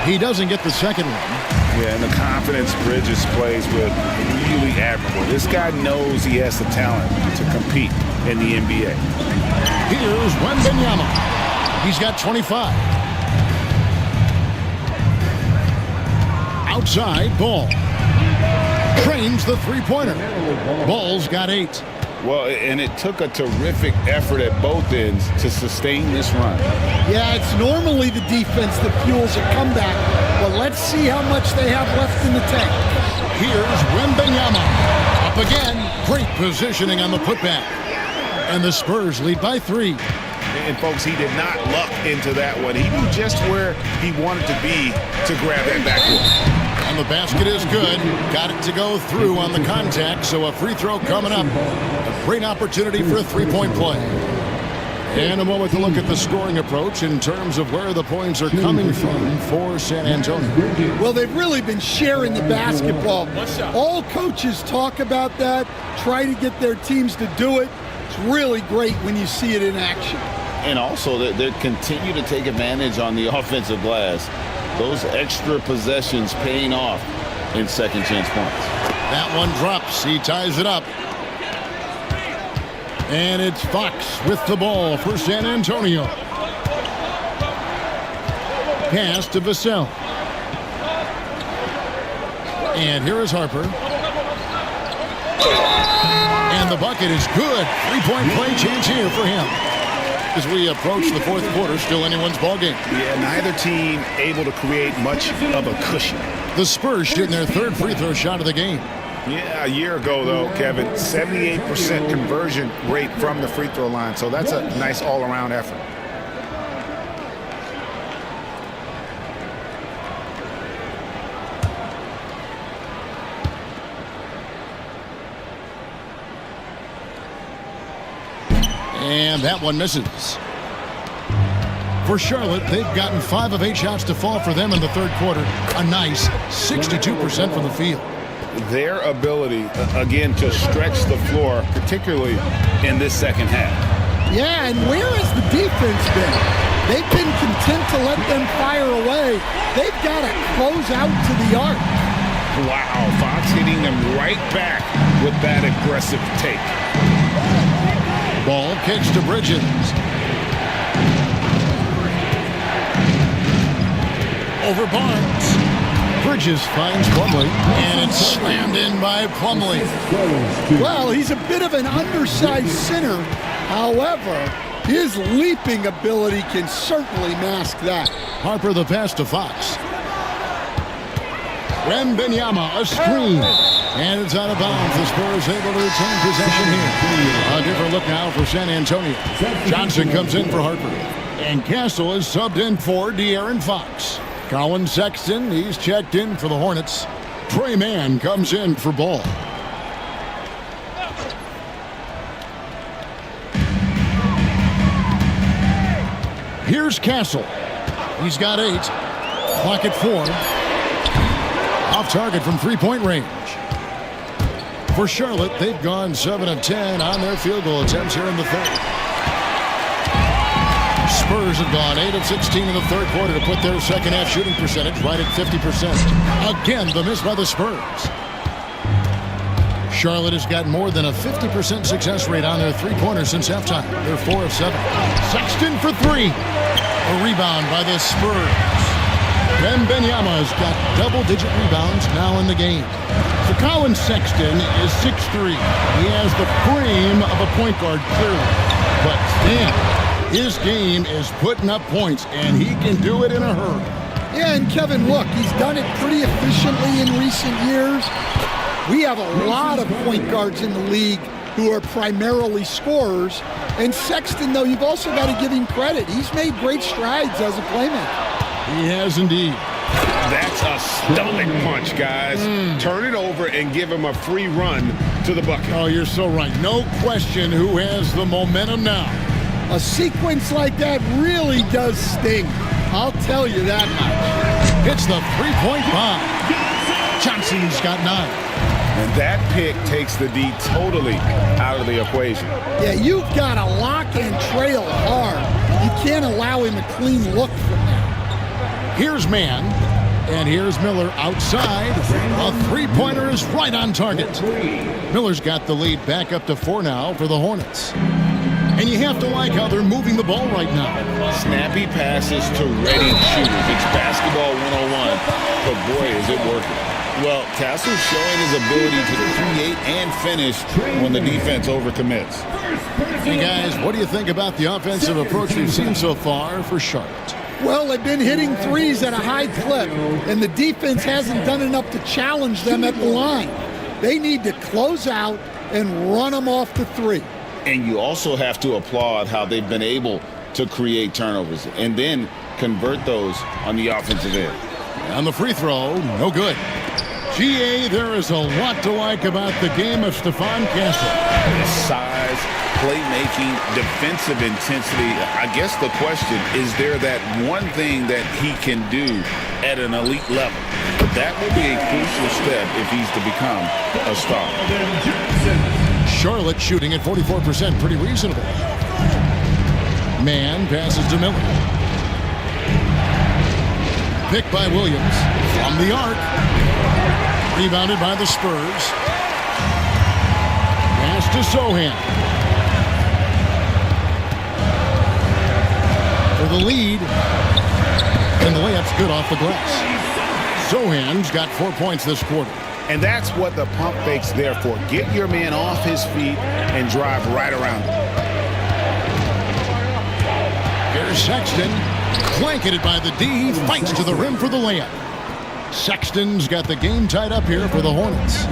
He doesn't get the second one. Yeah, and the confidence Bridges plays with, really admirable. This guy knows he has the talent to compete in the NBA. Here's Wemby. He's got 25. Outside, Ball. Trains the three-pointer. Ball's got 8. Well, and it took a terrific effort at both ends to sustain this run. Yeah, it's normally the defense that fuels a comeback. But let's see how much they have left in the tank. Here's Wemby. Up again. Great positioning on the putback. And the Spurs lead by 3. And, folks, he did not luck into that one. He knew just where he wanted to be to grab that backboard. And the basket is good. Got it to go through on the contact, so a free throw coming up. A great opportunity for a three-point play. And a moment to look at the scoring approach in terms of where the points are coming from for San Antonio. Well, they've really been sharing the basketball. All coaches talk about that, try to get their teams to do it. It's really great when you see it in action. And also, they continue to take advantage on the offensive glass. Those extra possessions paying off in second chance points. That one drops. He ties it up. And it's Fox with the ball for San Antonio. Pass to Vassell. And here is Harper. And the bucket is good. Three-point play chance here for him. As we approach the fourth quarter, still anyone's ballgame. Yeah, neither team able to create much of a cushion. The Spurs shooting their third free throw shot of the game. Yeah, a year ago, though, Kevin, 78% conversion rate from the free throw line. So that's a nice all-around effort. And that one misses. For Charlotte, they've gotten 5 of 8 shots to fall for them in the third quarter. A nice 62% from the field. Their ability, again, to stretch the floor, particularly in this second half. Yeah, and where has the defense been? They've been content to let them fire away. They've got to close out to the arc. Wow, Fox hitting them right back with that aggressive take. Ball kicks to Bridges. Over Barnes. Bridges finds Plumlee, and it's slammed in by Plumlee. Well, he's a bit of an undersized center. However, his leaping ability can certainly mask that. Harper the pass to Fox. Wemby, a screen. And it's out of bounds. The Spurs able to retain possession here. A different look now for San Antonio. Johnson comes in for Harper. And Castle is subbed in for De'Aaron Fox. Colin Sexton, he's checked in for the Hornets. Trey Mann comes in for Ball. Here's Castle. He's got 8. Clock at 4. Off target from three-point range. For Charlotte, they've gone 7 of 10 on their field goal attempts here in the third. Spurs have gone 8 of 16 in the third quarter to put their second half shooting percentage right at 50%. Again, the miss by the Spurs. Charlotte has got more than a 50% success rate on their three-pointers since halftime. They're 4 of 7. Sexton for 3. A rebound by the Spurs. Wemby has got double-digit rebounds now in the game. So Colin Sexton is 6'3". He has the frame of a point guard, clearly. But damn, his game is putting up points, and he can do it in a hurry. Yeah, and Kevin, look, he's done it pretty efficiently in recent years. We have a lot of point guards in the league who are primarily scorers. And Sexton, though, you've also got to give him credit. He's made great strides as a playmaker. He has indeed. That's a stomach punch, guys. Turn it over and give him a free run to the bucket. Oh, you're so right. No question who has the momentum now. A sequence like that really does sting. I'll tell you that much. Hits the three-point bomb. Johnson's got 9. And that pick takes the D totally out of the equation. Yeah, you've got to lock and trail hard. You can't allow him a clean look from that. Here's Mann, and here's Miller outside. A three-pointer is right on target. Miller's got the lead back up to 4 now for the Hornets. And you have to like how they're moving the ball right now. Snappy passes to ready shooters. It's basketball 101, but boy, is it working. Well, Castle's showing his ability to create and finish when the defense overcommits. Hey, guys, what do you think about the offensive approach we've seen so far for Charlotte? Well, they've been hitting threes at a high clip, and the defense hasn't done enough to challenge them at the line. They need to close out and run them off the three. And you also have to applaud how they've been able to create turnovers and then convert those on the offensive end. On the free throw, no good. GA, there is a lot to like about the game of Stephon Castle. Size, playmaking, defensive intensity. I guess the question, is there that one thing that he can do at an elite level? That will be a crucial step if he's to become a star. Charlotte shooting at 44%, pretty reasonable. Mann passes to Miller. Picked by Williams from the arc. Rebounded by the Spurs. Pass to Sohan. For the lead. And the layup's good off the glass. Sohan's got 4 points this quarter. And that's what the pump fake's there for. Get your man off his feet and drive right around him. Here's Sexton. Blanketed by the D. Fights to the rim for the layup. Sexton's got the game tied up here for the Hornets.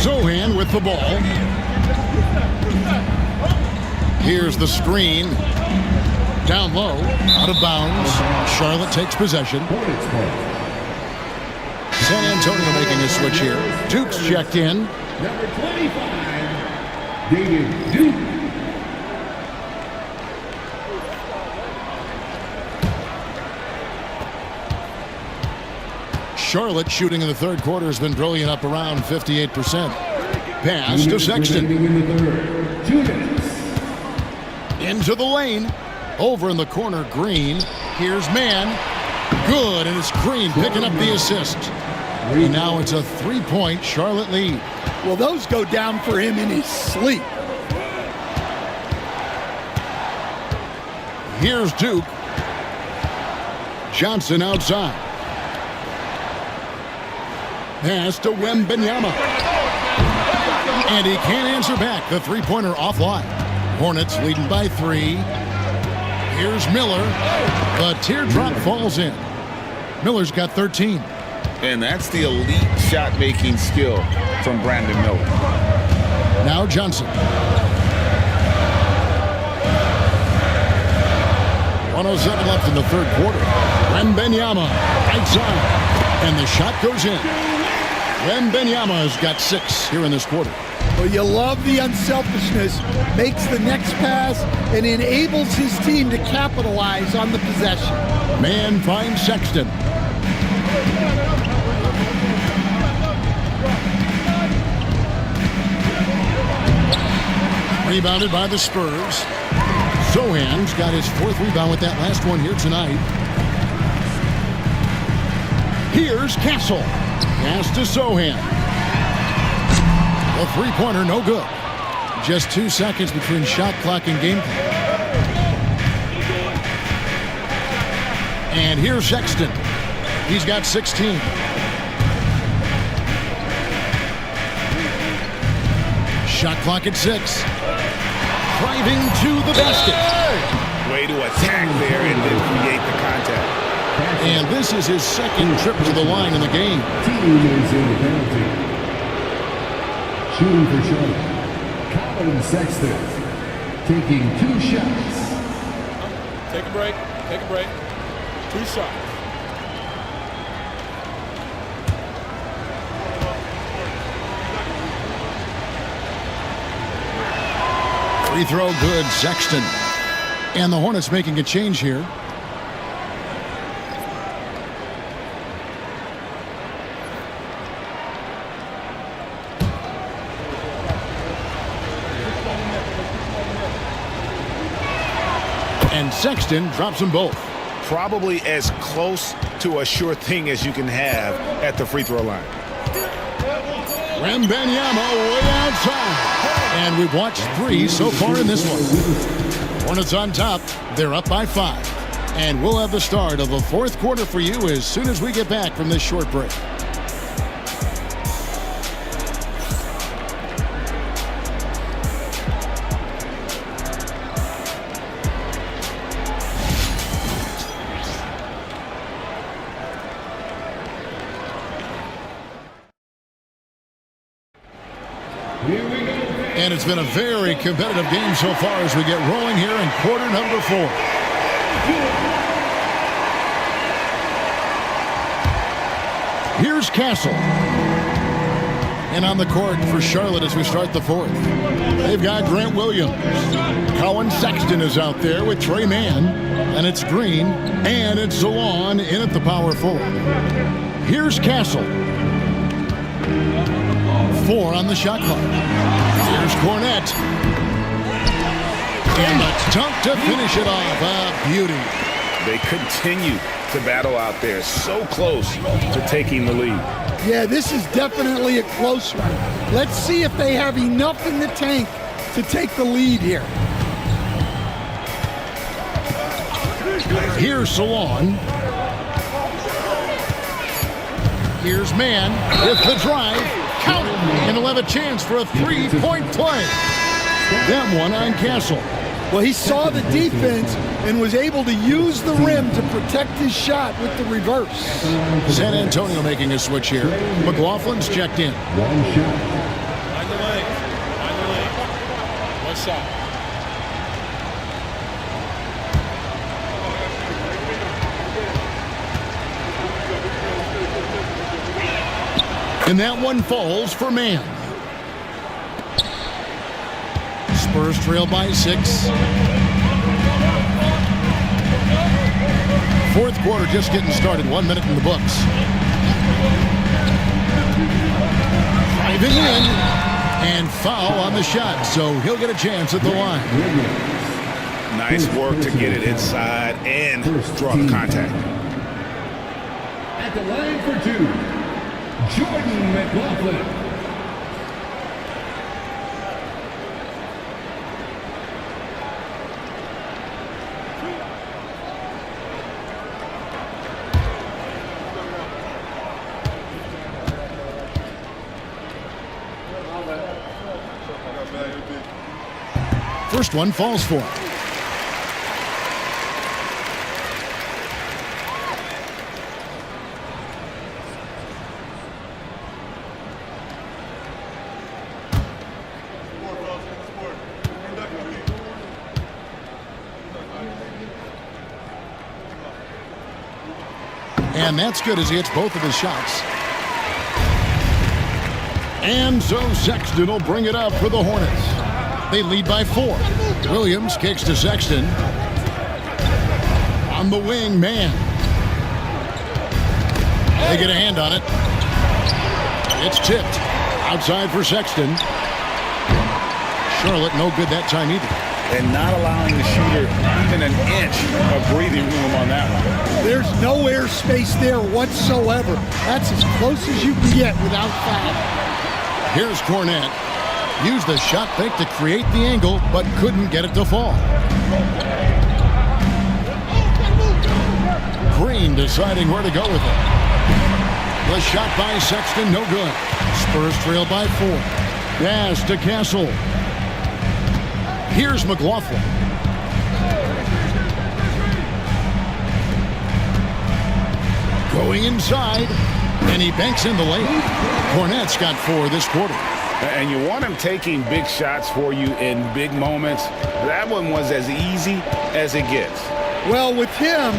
Sohan with the ball. Here's the screen. Down low, out of bounds. Charlotte takes possession. San Antonio making a switch here. Duke's checked in. Number 25, David Duke. Charlotte shooting in the third quarter has been brilliant, up around 58%. Pass to Sexton. Into the lane. Over in the corner, Green. Here's Mann. Good, and it's Green picking up the assist. And now it's a three-point Charlotte lead. Well, those go down for him in his sleep. Here's Duke. Johnson outside. Pass to Wemby. And he can't answer back. The three-pointer offline. Hornets leading by 3. Here's Miller. The teardrop falls in. Miller's got 13. And that's the elite shot-making skill from Brandon Miller. Now Johnson. 107 left in the third quarter. Wembenyama right side. And the shot goes in. Wembenyama's got 6 here in this quarter. Well, you love the unselfishness, makes the next pass, and enables his team to capitalize on the possession. Mann finds Sexton. Rebounded by the Spurs. Sohan's got his 4th rebound with that last one here tonight. Here's Castle. Pass to Sohan. The three-pointer, no good. Just 2 seconds between shot clock and game clock. And here's Sexton. He's got 16. Shot clock at 6. Driving to the basket. Way to attack there and then create the contact. And this is his 2nd trip to the line in the game. Team is in the penalty. Shooting for Charlotte, Colin Sexton taking 2 shots. Take a break. Take a break. 2 shots. Free throw good, Sexton. And the Hornets making a change here. And Sexton drops them both. Probably as close to a sure thing as you can have at the free throw line. Wembanyama way outside. And we've watched 3 so far in this one. Hornets on top. They're up by 5. And we'll have the start of the 4th quarter for you as soon as we get back from this short break. And it's been a very competitive game so far as we get rolling here in quarter number 4. Here's Castle. And on the court for Charlotte as we start the 4th. They've got Grant Williams. Colin Sexton is out there with Trey Mann. And it's Green. And it's Zalon in at the power forward. Here's Castle. 4 on the shot clock. Here's Cornette. And a dunk to finish it off. A beauty. They continue to battle out there, so close to taking the lead. Yeah, this is definitely a close one. Let's see if they have enough in the tank to take the lead here. Here's Salon. Here's Mann with the drive. Count it. And he'll have a chance for a 3-point play. That one on Castle. Well, he saw the defense and was able to use the rim to protect his shot with the reverse. San Antonio making a switch here. McLaughlin's checked in. 1 shot. On the lane. 1 shot. And that one falls for Mann. Spurs trail by 6. 4th quarter just getting started. 1 minute in the books. Driving in. And foul on the shot. So he'll get a chance at the line. Nice work to get it inside and draw the contact. At the line for 2. Jordan McLaughlin. First one falls for him. And that's good as he hits both of his shots. And so Sexton will bring it up for the Hornets. They lead by 4. Williams kicks to Sexton. On the wing, Mann. They get a hand on it. It's tipped. Outside for Sexton. Charlotte no good that time either. And not allowing the shooter even an inch of breathing room on that one. There's no air space there whatsoever. That's as close as you can get without foul. Here's Cornette. Used the shot fake to create the angle, but couldn't get it to fall. Green deciding where to go with it. The shot by Sexton, no good. Spurs trail by 4. Pass to Castle. Here's McLaughlin. Going inside, and he banks in the lane. Cornette's got 4 this quarter. And you want him taking big shots for you in big moments. That one was as easy as it gets. Well, with him,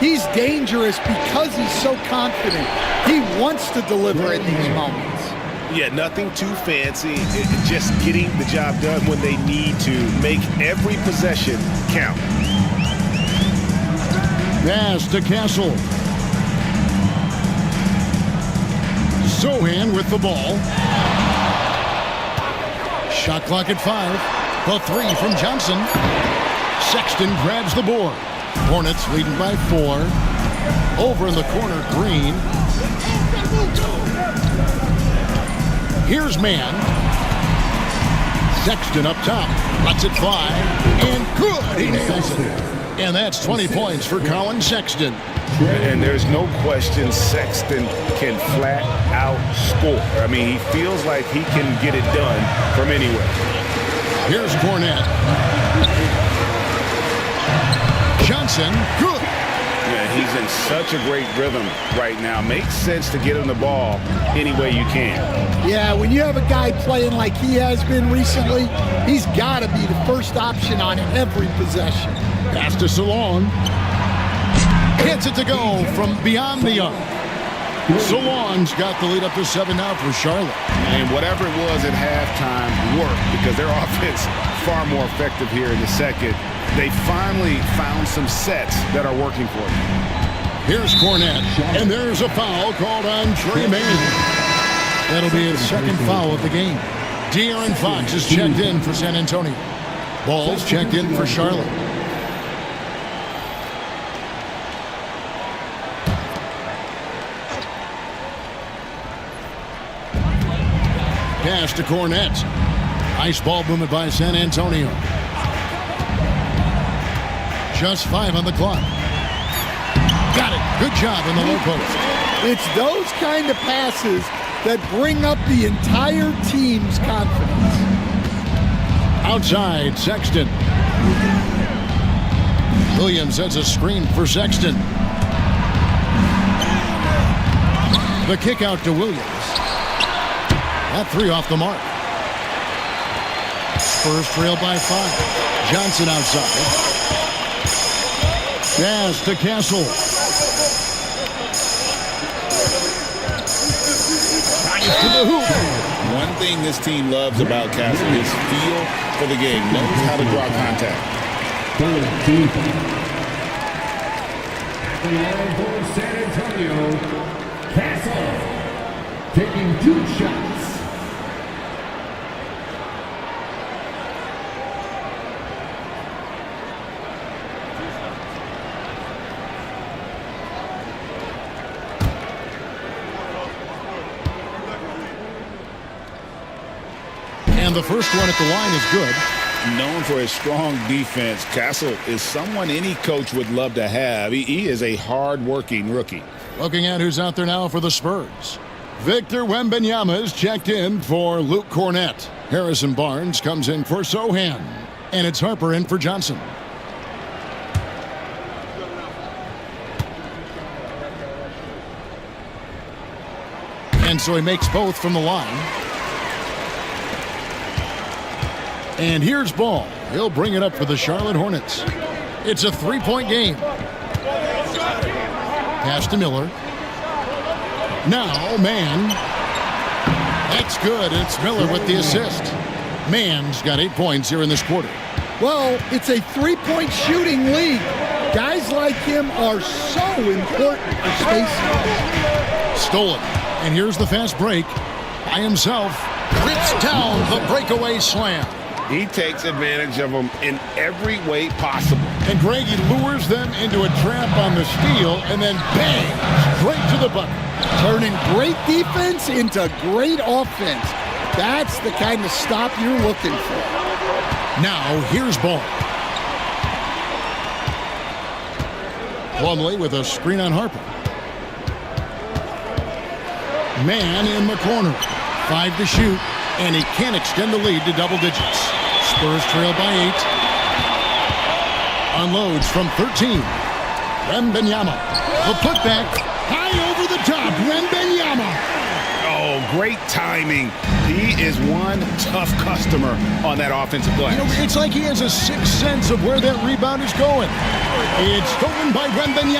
he's dangerous because he's so confident. He wants to deliver in these moments. Yeah, nothing too fancy. Just getting the job done when they need to. Make every possession count. Pass to Castle. Sohan with the ball. Shot clock at 5. The 3 from Johnson. Sexton grabs the board. Hornets leading by 4. Over in the corner, Green. Here's man. Sexton up top. Lets it fly. And good. He nails it. And that's 20 points for Colin Sexton. And there's no question Sexton can flat out score. I mean, he feels like he can get it done from anywhere. Here's Cornette. Johnson, good. Yeah, he's in such a great rhythm right now. Makes sense to get him the ball any way you can. Yeah, when you have a guy playing like he has been recently, he's got to be the first option on every possession. Pass to Salon. Hits it to go from beyond the arc. Salon's got the lead up to 7 now for Charlotte. And whatever it was at halftime worked because their offense far more effective here in the second. They finally found some sets that are working for them. Here's Cornette, and there's a foul called on Tremaine. That'll be his second foul of the game. De'Aaron Fox is checked in for San Antonio. Ball's checked in for Charlotte. Pass to Cornette. Nice ball movement by San Antonio. Just 5 on the clock. Got it. Good job in the low post. It's those kind of passes that bring up the entire team's confidence. Outside, Sexton. Williams sets a screen for Sexton. The kick out to Williams. That 3 off the mark. Spurs trail by 5. Johnson outside. Pass to Castle. Drives to the hoop. One thing this team loves about Castle is feel for the game. Knows how to draw contact. And for San Antonio, Castle taking 2 shots. And the first one at the line is good. Known for his strong defense, Castle is someone any coach would love to have. He is a hard-working rookie. Looking at who's out there now for the Spurs. Victor Wembanyama is checked in for Luke Cornette. Harrison Barnes comes in for Sohan. And it's Harper in for Johnson. And so he makes both from the line. And here's Ball. He'll bring it up for the Charlotte Hornets. It's a 3-point game. Pass to Miller. Now, Mann. That's good. It's Miller with the assist. Mann's got 8 points here in this quarter. Well, it's a 3-point shooting league. Guys like him are so important for spacing. Stolen. And here's the fast break. By himself. Rips down the breakaway slam. He takes advantage of them in every way possible. And Greg, he lures them into a trap on the steal and then bang, straight to the bucket. Turning great defense into great offense. That's the kind of stop you're looking for. Now, here's Ball. Plumlee with a screen on Harper. Man in the corner. 5 to shoot, and he can't extend the lead to double digits. Spurs trail by 8. Unloads from 13. Wembanyama. The putback. High over the top. Wembanyama. Oh, Great timing. He is one tough customer on that offensive glass. It's like he has a sixth sense of where that rebound is going. It's stolen by Wemby.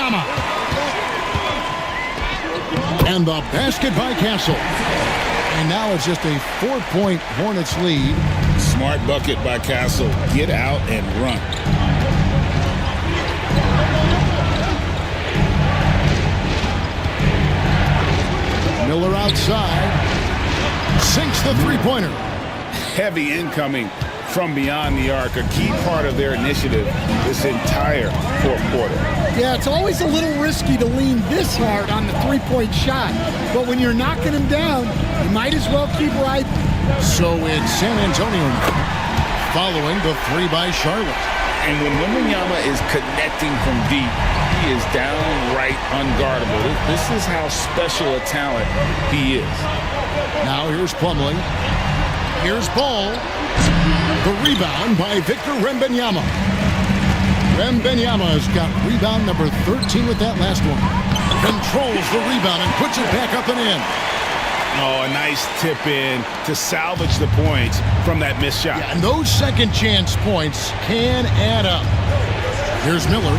And the basket by Castle. And now it's just a 4-point Hornets lead. Smart bucket by Castle. Get out and run. Miller outside. Sinks the three-pointer. Heavy incoming from beyond the arc. A key part of their initiative this entire fourth quarter. Yeah, it's always a little risky to lean this hard on the three-point shot. But when you're knocking him down, you might as well keep riding. So it's San Antonio following the three by Charlotte. And when Wemby is connecting from deep, he is downright unguardable. This is how special a talent he is. Now here's Plumlee. Here's Ball. The rebound by Victor Wembanyama. Wembanyama's got rebound number 13 with that last one. Controls the rebound and puts it back up and in. Oh, a nice tip in to salvage the points from that missed shot. Yeah, and those second chance points can add up. Here's Miller.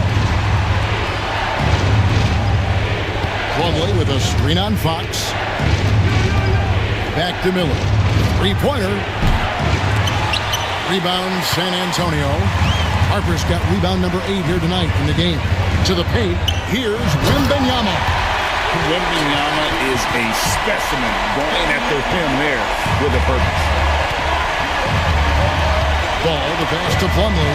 Plumlee with a screen on Fox. Back to Miller. Three-pointer. Rebound San Antonio. Harper's got rebound number 8 here tonight in the game. To the paint, here's Wembanyama. Wembanyama is a specimen, going after him there with a purpose. Ball, the pass to Plumlee.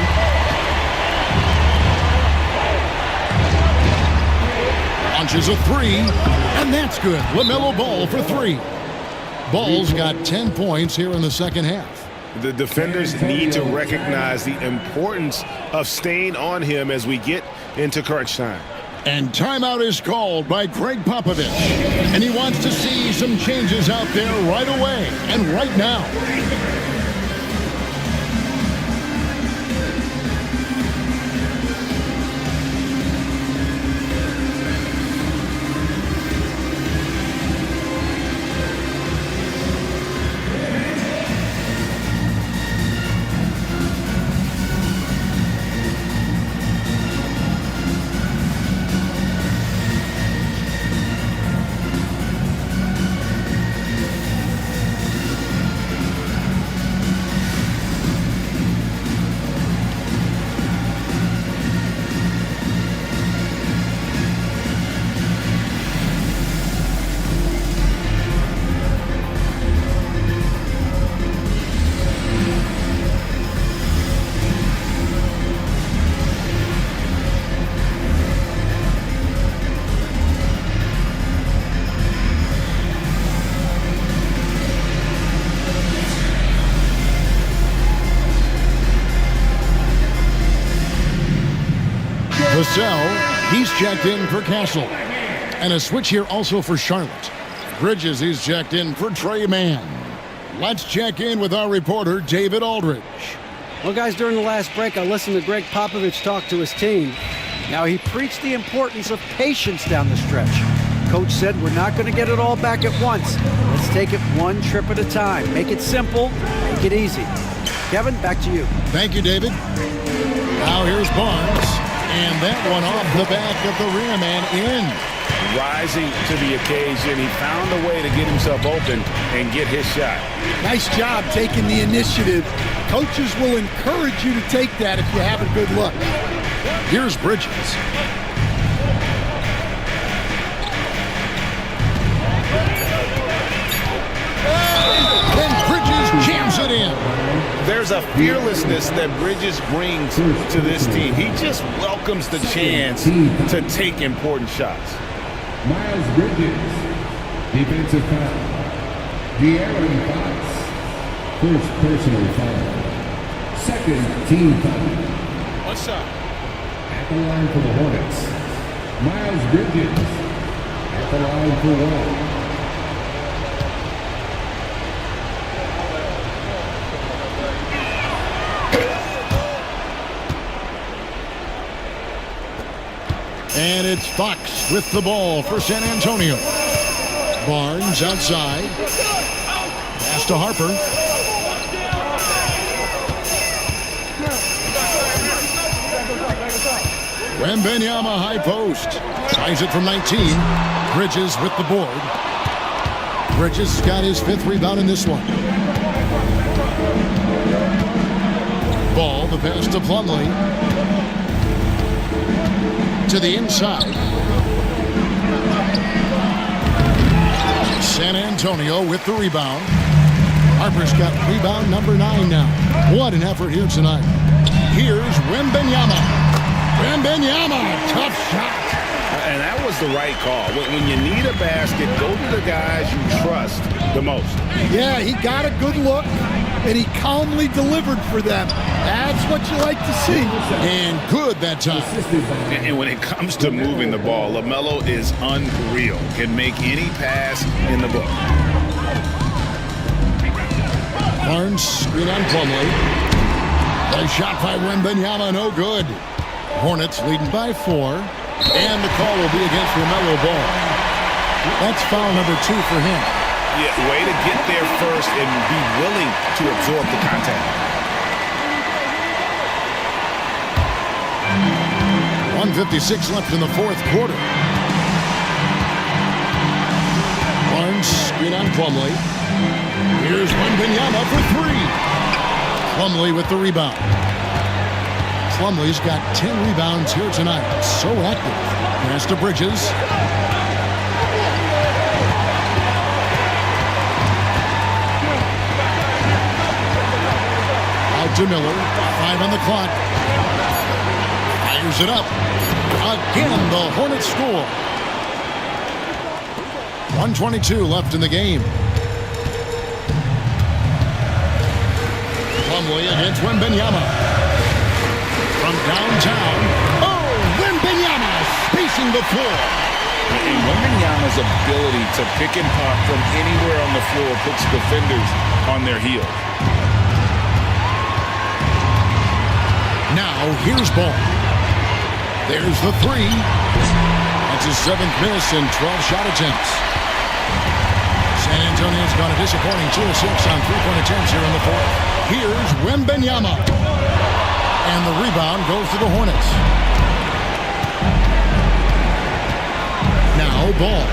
Launches a three, and that's good. LaMelo Ball for 3. Ball's got 10 points here in the second half. The defenders need to recognize the importance of staying on him as we get into crunch time. And timeout is called by Greg Popovich. And he wants to see some changes out there right away and right now. Vassell, he's checked in for Castle. And a switch here also for Charlotte. Bridges, he's checked in for Trey Mann. Let's check in with our reporter, David Aldridge. Well, guys, during the last break, I listened to Greg Popovich talk to his team. Now, he preached the importance of patience down the stretch. Coach said, we're not going to get it all back at once. Let's take it one trip at a time. Make it simple, make it easy. Kevin, back to you. Thank you, David. Now here's Barnes. And that one off the back of the rim and in. Rising to the occasion, he found a way to get himself open and get his shot. Nice job taking the initiative. Coaches will encourage you to take that if you have a good look. Here's Bridges. And Bridges jams it in. There's a fearlessness that Bridges brings to this team. He just welcomes the chance to take important shots. Miles Bridges, defensive foul. De'Aaron Fox, first personal foul. Second team foul. One shot. At the line for the Hornets, Miles Bridges. At the line for 1. And it's Fox with the ball for San Antonio. Barnes outside. Pass to Harper. Wembenyama high post. Ties it from 19. Bridges with the board. Bridges got his 5th rebound in this one. Ball, the pass to Plumlee. To the inside. San Antonio with the rebound. Harper's got rebound number 9 now. What an effort here tonight. Here's Wembenyama. Wembenyama, tough shot. And that was the right call. When you need a basket, go to the guys you trust the most. Yeah, he got a good look, and he calmly delivered for them. That's what you like to see. And good that time. And when it comes to moving the ball, LaMelo is unreal. Can make any pass in the book. Barnes, screen on Plumlee. Nice shot by Wembenyama, no good. Hornets leading by 4. And the call will be against LaMelo Ball. That's foul number 2 for him. Yeah, way to get there first and be willing to absorb the contact. 1:56 left in the 4th quarter. Barnes, screen on Plumlee. Here's Wembenyama for 3. Plumlee with the rebound. Plumlee's got 10 rebounds here tonight. So active. Pass to Bridges. Out to Miller. 5 on the clock. Fires it up. Again, the Hornets score. 1:22 left in the game. Plumlee against Wembenyama. From downtown. Oh, Wembenyama spacing the floor. And Wembenyama's ability to pick and pop from anywhere on the floor puts defenders on their heels. Now, here's Ball. There's the 3. That's his 7th miss in 12 shot attempts. San Antonio's got a disappointing 2 of 6 on 3-point attempts here in the 4th. Here's Wembenyama. And the rebound goes to the Hornets. Now Ball.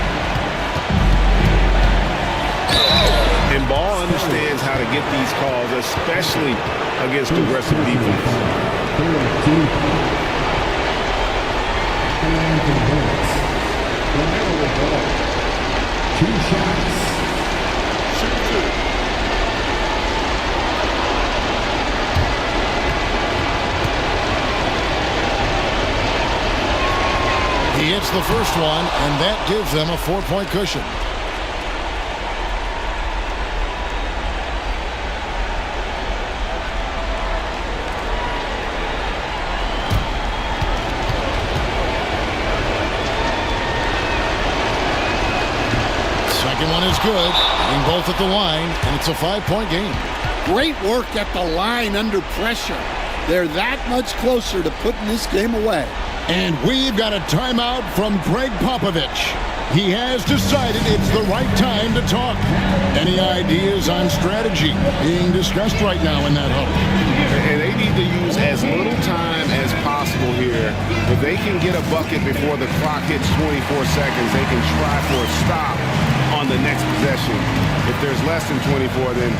And Ball understands how to get these calls, especially against aggressive defense. 2 shots. He hits the first one, and that gives them a 4-point cushion. Second one is good. Being both at the line, and it's a 5-point game. Great work at the line under pressure. They're that much closer to putting this game away. And we've got a timeout from Greg Popovich. He has decided it's the right time to talk. Any ideas on strategy being discussed right now in that hub? And they need to use as little time as possible here. If they can get a bucket before the clock hits 24 seconds, they can try for a stop on the next possession. If there's less than 24, then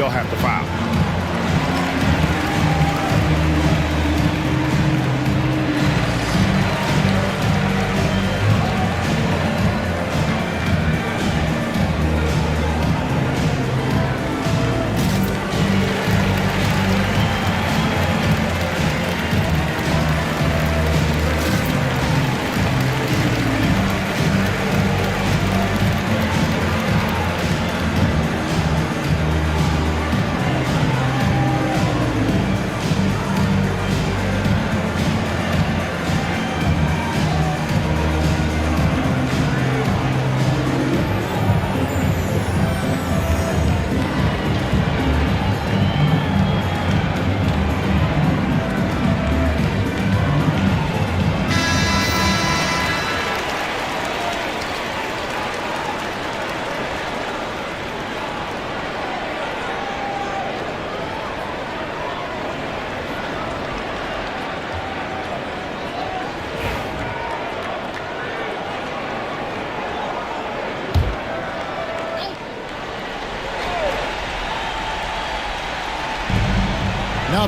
they'll have to foul.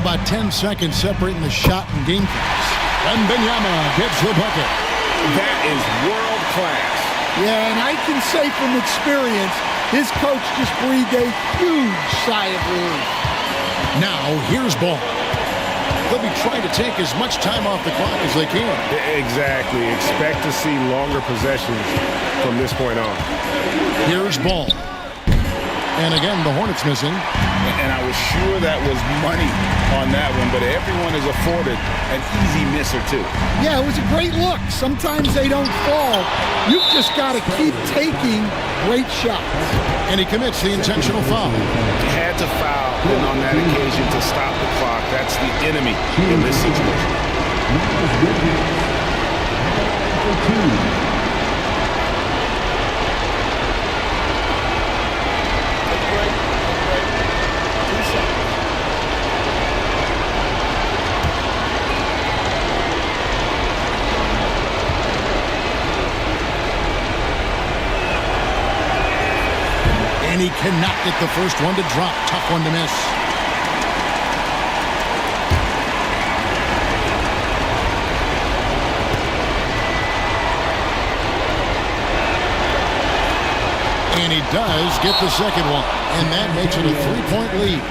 about 10 seconds separating the shot and game clocks. Wemby gets the bucket. That is world class. Yeah, and I can say from experience, his coach just breathed a huge sigh of relief. Now, here's ball. They'll be trying to take as much time off the clock as they can. Exactly. Expect to see longer possessions from this point on. Here's ball. And again, the Hornets missing. And I was sure that was money on that one, but everyone is afforded an easy miss or two. Yeah, it was a great look. Sometimes they don't fall. You've just got to keep taking great shots. And he commits the intentional foul. Had to foul on that occasion to stop the clock. That's the enemy in this situation. And he cannot get the first one to drop. Tough one to miss. And he does get the second one. And that makes it a 3-point lead.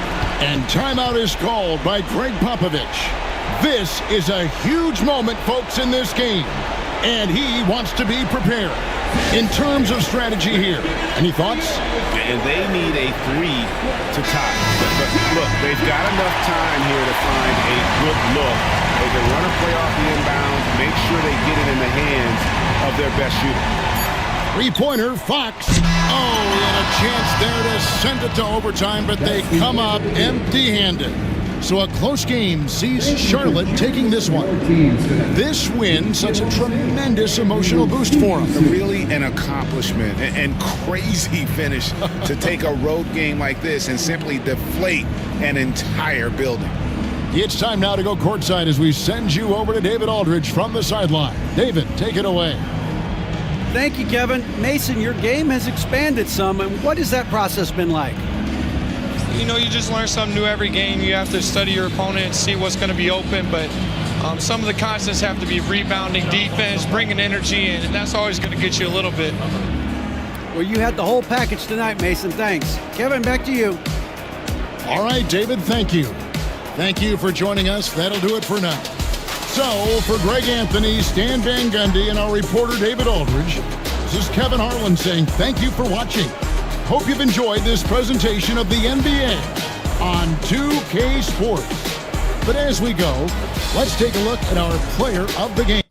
And timeout is called by Greg Popovich. This is a huge moment, folks, in this game. And he wants to be prepared. In terms of strategy here, any thoughts? And they need a 3 to tie. But look, they've got enough time here to find a good look. They can run a play off the inbound, make sure they get it in the hands of their best shooter. Three-pointer, Fox. Oh, he had a chance there to send it to overtime, but they come up empty-handed. So a close game sees Charlotte taking this one. This win, such a tremendous emotional boost for them. Really an accomplishment and crazy finish to take a road game like this and simply deflate an entire building. It's time now to go courtside as we send you over to David Aldridge from the sideline. David, take it away. Thank you, Kevin. Mason, your game has expanded some, and what has that process been like? You know, you just learn something new every game. You have to study your opponent and see what's going to be open, but some of the constants have to be rebounding, defense, bringing energy in, and that's always going to get you a little bit. Well, you had the whole package tonight, Mason. Thanks. Kevin, back to you. All right, David, thank you. Thank you for joining us. That'll do it for now. So, for Greg Anthony, Stan Van Gundy, and our reporter, David Aldridge, this is Kevin Harlan saying thank you for watching. Hope you've enjoyed this presentation of the NBA on 2K Sports. But as we go, let's take a look at our player of the game.